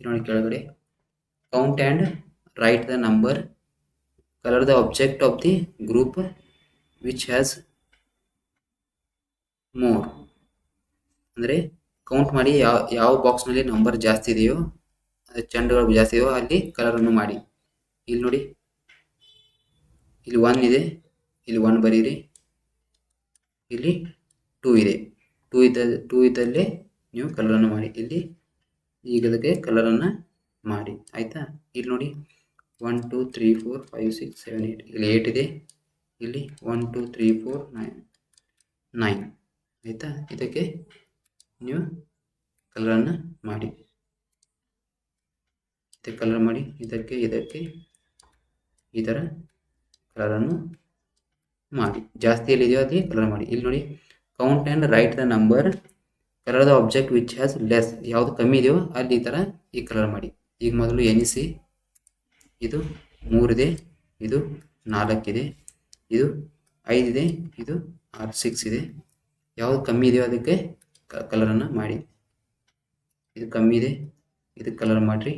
ನೋಡಿ ಕೆಳಗಡೆ, count and right the number, colour the object of the group which has more. ಅಂದರೆ ಕೌಂಟ್ ಮಾಡಿ, ಯಾವ ಬಾಕ್ಸ್ನಲ್ಲಿ ನಂಬರ್ ಜಾಸ್ತಿ ಇದೆಯೋ, ಚೆಂಡುಗಳು ಜಾಸ್ತಿ ಇದೆಯೋ ಅಲ್ಲಿ ಕಲರನ್ನು ಮಾಡಿ. ಇಲ್ಲಿ ನೋಡಿ, ಇಲ್ಲಿ 1 ಇದೆ, ಇಲ್ಲಿ 1 ಬರೀರಿ. ಇಲ್ಲಿ 2 ಇದೆ, 2 ಇದ್ದಲ್ಲೇ ನೀವು ಕಲರನ್ನು ಮಾಡಿ. ಇಲ್ಲಿ ಈಗ ಅದಕ್ಕೆ ಕಲರನ್ನು ಮಾಡಿ. ಆಯಿತಾ? ಇಲ್ಲಿ ನೋಡಿ, 1 2 3 4 5 6 7 8. ಇಲ್ಲಿ 8 ಇದೆ, ಇಲ್ಲಿ 1 2 3 4 9. ಆಯಿತಾ? ಇದಕ್ಕೆ ನೀವು ಕಲರನ್ನು ಮಾಡಿ. ಇದಕ್ಕೆ ಕಲರ್ ಮಾಡಿ, ಇದಕ್ಕೆ ಈ ಥರ ಕಲರನ್ನು ಮಾಡಿ. ಜಾಸ್ತಿ ಎಲ್ಲಿದೆಯೋ ಅದೇ ಕಲರ್ ಮಾಡಿ. ಇಲ್ಲಿ ನೋಡಿ, count and right the number, colour the object which has less. ಯಾವುದು ಕಮ್ಮಿ ಇದೆಯೋ ಅಲ್ಲಿ ಈ ಥರ ಈ ಕಲರ್ ಮಾಡಿ. ಈಗ ಮೊದಲು ಎಣಿಸಿ, ಇದು 3 ಇದೆ, ಇದು 4 ಇದೆ, ಇದು 5 ಇದೆ, ಇದು 6 ಇದೆ, ಯಾವುದು ಕಮ್ಮಿ ಇದೆಯೋ ಅದಕ್ಕೆ ಕಲರನ್ನು ಮಾಡಿ. ಇದು ಕಮ್ಮಿ ಇದೆ, ಇದಕ್ಕೆ ಕಲರ್ ಮಾಡಿರಿ.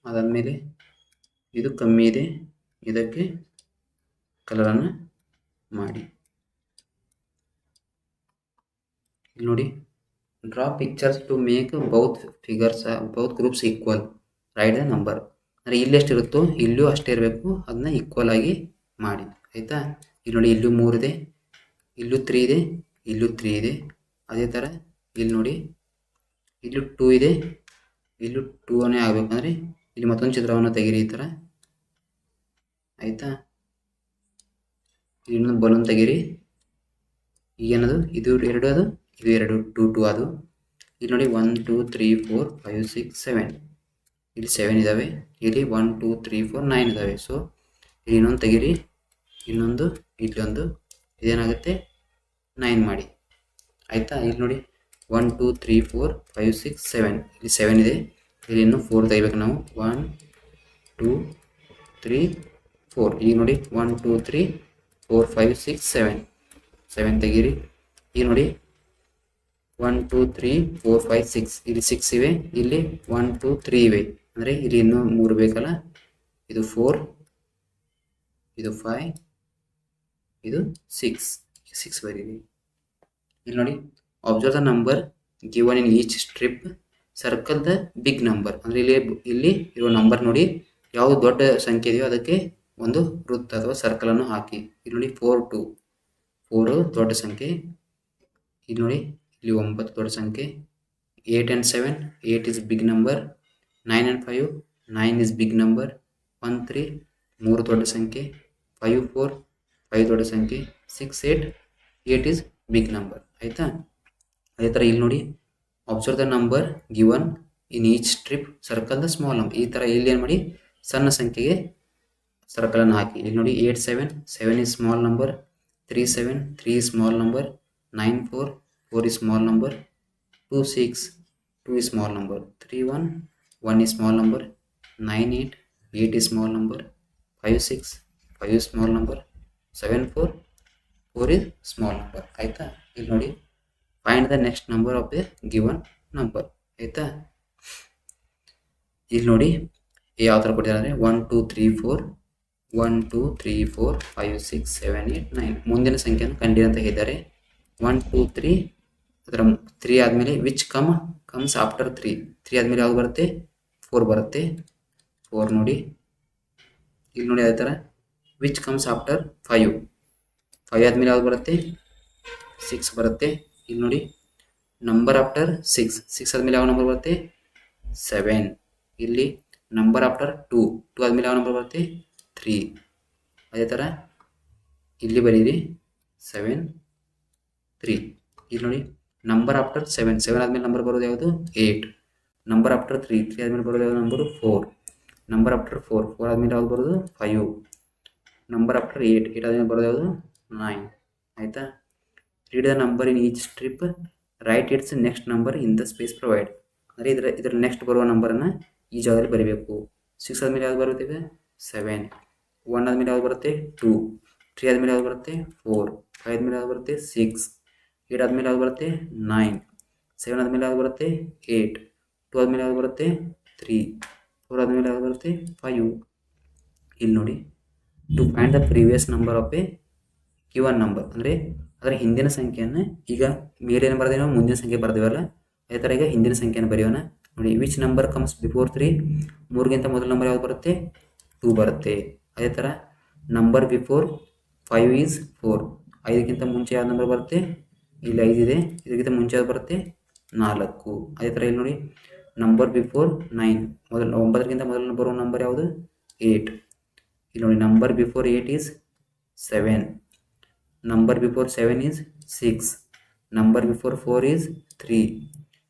ಅದಾದಮೇಲೆ ಇದು ಕಮ್ಮಿ ಇದೆ, ಇದಕ್ಕೆ ಕಲರನ್ನು ಮಾಡಿ. ಇಲ್ಲಿ ನೋಡಿ, draw pictures to make both groups equal, write the number. ಅಂದರೆ ಇಲ್ಲಿ ಎಷ್ಟಿರುತ್ತೋ ಇಲ್ಲೂ ಅಷ್ಟೇ ಇರಬೇಕು, ಅದನ್ನ ಈಕ್ವಲ್ ಆಗಿ ಮಾಡಿ. ಆಯಿತಾ? ಇಲ್ಲಿ ನೋಡಿ, ಇಲ್ಲೂ 3 ಇದೆ, ಇಲ್ಲೂ 3 ಇದೆ, ಇಲ್ಲೂ 3 ಇದೆ. ಅದೇ ಥರ ಇಲ್ಲಿ ನೋಡಿ, ಇಲ್ಲೂ 2 ಇದೆ, ಇಲ್ಲೂ 2 ಆಗಬೇಕಂದ್ರೆ ಇಲ್ಲಿ ಮತ್ತೊಂದು ಚಿತ್ರವನ್ನು ತೆಗೀರಿ ಈ ಥರ. ಆಯಿತಾ? ಇನ್ನೊಂದು ಬಲೂನ್ ತೆಗೀರಿ. ಈಗೇನದು, ಇದು 2 ಅದು, ಇದು 2, 2 2 ಅದು. ಇಲ್ಲಿ ನೋಡಿ 1 2 3 4 5 6 7, ಇಲ್ಲಿ 7 ಇದ್ದಾವೆ. ಇಲ್ಲಿ 1 2 3 4 9 ಇದ್ದಾವೆ. ಸೊ ಇಲ್ಲಿ ಇನ್ನೊಂದು ತೆಗೀರಿ, ಇನ್ನೊಂದು, ಇಲ್ಲೊಂದು, ಇದೇನಾಗುತ್ತೆ 9 ಮಾಡಿ. ಆಯಿತಾ? ಇಲ್ಲಿ ನೋಡಿ 1 2 3 4 5 6 7, ಇಲ್ಲಿ 7 ಇದೆ, ಇಲ್ಲಿ ಇನ್ನೂ 4 ತೆಗಿಬೇಕು ನಾವು. 1 2 3 4, ಈಗ ನೋಡಿ 1 2 3 4 5 6 7 ತೆಗೀರಿ. ಈಗ ನೋಡಿ 1 2 3 4 5 6, ಇಲ್ಲಿ 6 ಇವೆ, ಇಲ್ಲಿ 1 2 3 ಇವೆ, ಅಂದರೆ ಇಲ್ಲಿ ಇನ್ನೂ 3 ಬೇಕಲ್ಲ. ಇದು 4, ಇದು 5, ಇದು 6 ಬರೀರಿ. ಇಲ್ಲಿ ನೋಡಿ, observe the number given in each strip, circle the big number. ಅಂದರೆ ಇಲ್ಲಿ ಇರೋ ನಂಬರ್ ನೋಡಿ, ಯಾವುದು ದೊಡ್ಡ ಸಂಖ್ಯೆ ಇದೆಯೋ ಅದಕ್ಕೆ ಒಂದು ವೃತ್ತ ಅಥವಾ ಸರ್ಕಲನ್ನು ಹಾಕಿ. ಇಲ್ಲಿ ನೋಡಿ 4 ದೊಡ್ಡ ಸಂಖ್ಯೆ. ಇಲ್ಲಿ ನೋಡಿ, ಇಲ್ಲಿ 9 ದೊಡ್ಡ ಸಂಖ್ಯೆ. 8 and 7, 8 is big number. 9 and 5, 9 is big number. 1 3, 3 ದೊಡ್ಡ ಸಂಖ್ಯೆ. 5 4, 5 ದೊಡ್ಡ ಸಂಖ್ಯೆ. 6 8, 8 is big number. ಆಯಿತಾ? ಅದೇ ಥರ ಇಲ್ಲಿ ನೋಡಿ, observe the number given in each strip, circle the small number. ಈ ಥರ ಇಲ್ಲಿ ಏನು ಮಾಡಿ, ಸಣ್ಣ ಸಂಖ್ಯೆಗೆ ಸರ್ಕಲನ್ನು ಹಾಕಿ. ಇಲ್ಲಿ ನೋಡಿ 8 7, 7 is small number. 3 7, 3 is small number. 9 4, 4 is small number. 2 6, 2 is small number. 3 1, 1 is small number. 9 8, 8 is small number. 5 6, 5 is small number. 7 4, 4 is small number. ಆಯಿತಾ? ಇಲ್ಲಿ ನೋಡಿ, find the next number of the given number. ಆಯಿತಾ? ಇಲ್ಲಿ ನೋಡಿ ಯಾವ ಥರ ಕೊಟ್ಟಿದ್ದಾರೆ, 1 2 3 4, 1 2 3 4 5 6 7 8 9, ಮುಂದಿನ ಸಂಖ್ಯೆಯನ್ನು ಕಂಡಿ ಅಂತ ಹೇಳಿದ್ದಾರೆ. 1 2 3, ಅದರ 3 ಆದಮೇಲೆ ವಿಚ್ ಕಮ್ಸ್ ಆಫ್ಟರ್ 3 ಆದಮೇಲೆ ಯಾವುದು ಬರುತ್ತೆ, 4 ಬರುತ್ತೆ. 4 ನೋಡಿ, ಇಲ್ಲಿ ನೋಡಿ ಅದೇ ಥರ ವಿಚ್ ಕಮ್ಸ್ ಆಫ್ಟರ್ 5 ಆದಮೇಲೆ ಯಾವುದು ಬರುತ್ತೆ, 6 ಬರುತ್ತೆ. ಇಲ್ಲಿ ನೋಡಿ ನಂಬರ್ ಆಫ್ಟರ್ 6 ಆದಮೇಲೆ ಯಾವ ನಂಬರ್ ಬರುತ್ತೆ, 7. ಇಲ್ಲಿ ನಂಬರ್ ಆಫ್ಟರ್ 2 ಆದಮೇಲೆ ಯಾವ ನಂಬರ್ ಬರುತ್ತೆ, 3. ಅದೇ ಥರ ಇಲ್ಲಿ ಬರೀರಿ 7 3. ಇಲ್ಲಿ ನೋಡಿ ನಂಬರ್ ಆಫ್ಟರ್ 7 ಆದಮೇಲೆ ನಂಬರ್ ಬರೋದು ಯಾವುದು, 8. ನಂಬರ್ ಆಫ್ಟರ್ 3 ಆದಮೇಲೆ ಬರೋದು ಯಾವುದು ನಂಬರು, 4. ನಂಬರ್ ಆಫ್ಟರ್ 4 ಆದಮೇಲೆ ಯಾವುದು ಬರೋದು, 5. ನಂಬರ್ ಆಫ್ಟರ್ 8 ಆದಮೇಲೆ ಬರೋದು ಯಾವುದು, 9. ಆಯಿತಾ? Read the number in each strip, right it's next number in the space provide. ಅಂದರೆ ಇದರ ನೆಕ್ಸ್ಟ್ ಬರುವ ನಂಬರನ್ನು ಈ ಜಾಗದಲ್ಲಿ ಬರೀಬೇಕು. 6 ಆದಮೇಲೆ ಯಾವುದು ಬರುತ್ತೆ, 7. 1 ಆದಮೇಲೆ ಯಾವುದು ಬರುತ್ತೆ, 2. 3 ಆದಮೇಲೆ ಯಾವುದು ಬರುತ್ತೆ, 4. 5 ಆದಮೇಲೆ ಯಾವುದು ಬರುತ್ತೆ, 6. 8 ಆದಮೇಲೆ ಯಾವುದು ಬರುತ್ತೆ, 9. 7 ಆದಮೇಲೆ ಯಾವುದು ಬರುತ್ತೆ, 8. 2 ಆದಮೇಲೆ ಯಾವುದು ಬರುತ್ತೆ, 3. 4 ಆದಮೇಲೆ ಯಾವುದು ಬರುತ್ತೆ, 5. ಇಲ್ಲಿ ನೋಡಿ, to find the previous number of a given number, ಅಂದರೆ ಅದರ ಹಿಂದಿನ ಸಂಖ್ಯೆಯನ್ನು, ಈಗ ಮೇಲೇನು ಬರೆದೇನೋ ಮುಂದಿನ ಸಂಖ್ಯೆ ಬರೆದೇವಲ್ಲ, ಅದೇ ಥರ ಈಗ ಹಿಂದಿನ ಸಂಖ್ಯೆಯನ್ನು ಬರೆಯೋಣ. ನೋಡಿ, ವಿಚ್ ನಂಬರ್ ಕಮ್ಸ್ ಬಿಫೋರ್ 3, 3ಗಿಂತ ಮೊದಲ ನಂಬರ್ ಯಾವುದು ಬರುತ್ತೆ, 2 ಬರುತ್ತೆ. ಅದೇ ಥರ ನಂಬರ್ ಬಿಫೋರ್ 5 ಈಸ್ 4, 5ಗಿಂತ ಮುಂಚೆ ಯಾವ ನಂಬರ್ ಬರುತ್ತೆ, ಇಲ್ಲಿ 5 ಇದೆ, ಇದಕ್ಕಿಂತ ಮುಂಚೆ ಯಾವ್ದು ಬರುತ್ತೆ, 4. ಅದೇ ಥರ ಇಲ್ಲಿ ನೋಡಿ, ನಂಬರ್ ಬಿಫೋರ್ 9, 9ಗಿಂತ ಮೊದಲು ಬರುವ ನಂಬರ್ ಯಾವುದು, 8. ಇಲ್ಲಿ ನೋಡಿ, number before 8 is 7. Number before 7 is 6. Number before 4 is 3.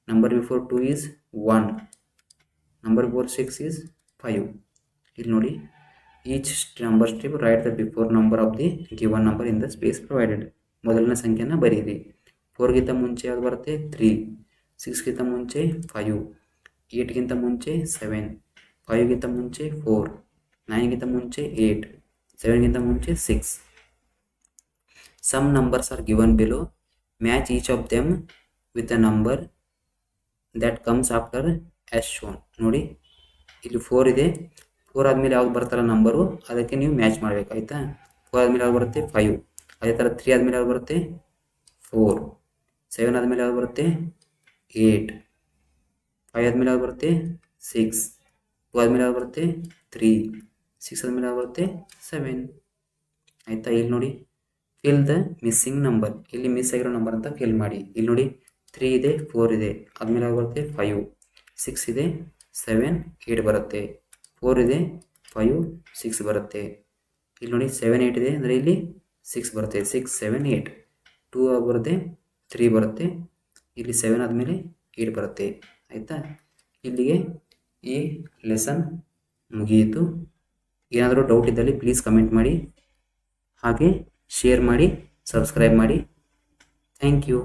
Number before 2 is 1. Number before 6 is 5. ಇಲ್ಲಿ ನೋಡಿ, each number strip right the before number of the given number in the space provided. ಮೊದಲನೇ ಸಂಖ್ಯೆಯನ್ನು ಬರೀರಿ. 4ಗಿಂತ ಮುಂಚೆ ಯಾವುದು ಬರುತ್ತೆ, 3. 6ಗಿಂತ ಮುಂಚೆ 5. 8ಗಿಂತ ಮುಂಚೆ 7. 5ಗಿಂತ ಮುಂಚೆ 4. 9ಗಿಂತ ಮುಂಚೆ 8. 7ಗಿಂತ ಮುಂಚೆ 6. Some numbers are given below, match each of them with a number that comes after as shown. ನೋಡಿ ಇಲ್ಲಿ 4 ಇದೆ, 4 ಆದಮೇಲೆ ಯಾವ್ದು ಬರ್ತಾರ ನಂಬರು ಅದಕ್ಕೆ ನೀವು ಮ್ಯಾಚ್ ಮಾಡಬೇಕು. ಆಯಿತಾ, 4 ಆದಮೇಲೆ ಯಾವ್ದು ಬರುತ್ತೆ 5, ಅದೇ ಥರ 3 ಆದಮೇಲೆ ಯಾವ್ದು ಬರುತ್ತೆ 4, 7 ಆದಮೇಲೆ ಯಾವ್ದು ಬರುತ್ತೆ 8, 5 ಆದಮೇಲೆ ಯಾವ್ದು ಬರುತ್ತೆ 6, 2 ಆದಮೇಲೆ ಯಾವ್ದು ಬರುತ್ತೆ 3, 6 ಆದಮೇಲೆ ಯಾವ್ದು ಬರುತ್ತೆ 7. ಆಯಿತಾ, ಇಲ್ಲಿ ನೋಡಿ ಫಿಲ್ ದ ಮಿಸ್ಸಿಂಗ್ ನಂಬರ್, ಇಲ್ಲಿ ಮಿಸ್ ಆಗಿರೋ ನಂಬರ್ ಅಂತ ಫಿಲ್ ಮಾಡಿ. ಇಲ್ಲಿ ನೋಡಿ 3 ಇದೆ, 4 ಇದೆ, ಆದಮೇಲೆ ಯಾವ್ದು ಬರುತ್ತೆ 5, 6 ಇದೆ, 7, 8 ಬರುತ್ತೆ, 4 ಇದೆ, 5, 6 ಬರುತ್ತೆ. ಇಲ್ಲಿ ನೋಡಿ 7, 8 ಇದೆ ಅಂದರೆ ಇಲ್ಲಿ 6 ಬರುತ್ತೆ, 6, 7, 8, 2 ಬರುತ್ತೆ, 3 ಬರುತ್ತೆ, ಇಲ್ಲಿ 7 ಆದಮೇಲೆ 8 ಬರುತ್ತೆ. ಆಯಿತಾ, ಇಲ್ಲಿಗೆ ಈ ಲೆಸನ್ ಮುಗಿಯಿತು. ಏನಾದರೂ ಡೌಟ್ ಇದ್ದಲ್ಲಿ ಪ್ಲೀಸ್ ಕಮೆಂಟ್ ಮಾಡಿ, ಹಾಗೆ ಶೇರ್ ಮಾಡಿ, ಸಬ್ಸ್ಕ್ರೈಬ್ ಮಾಡಿ. Thank you.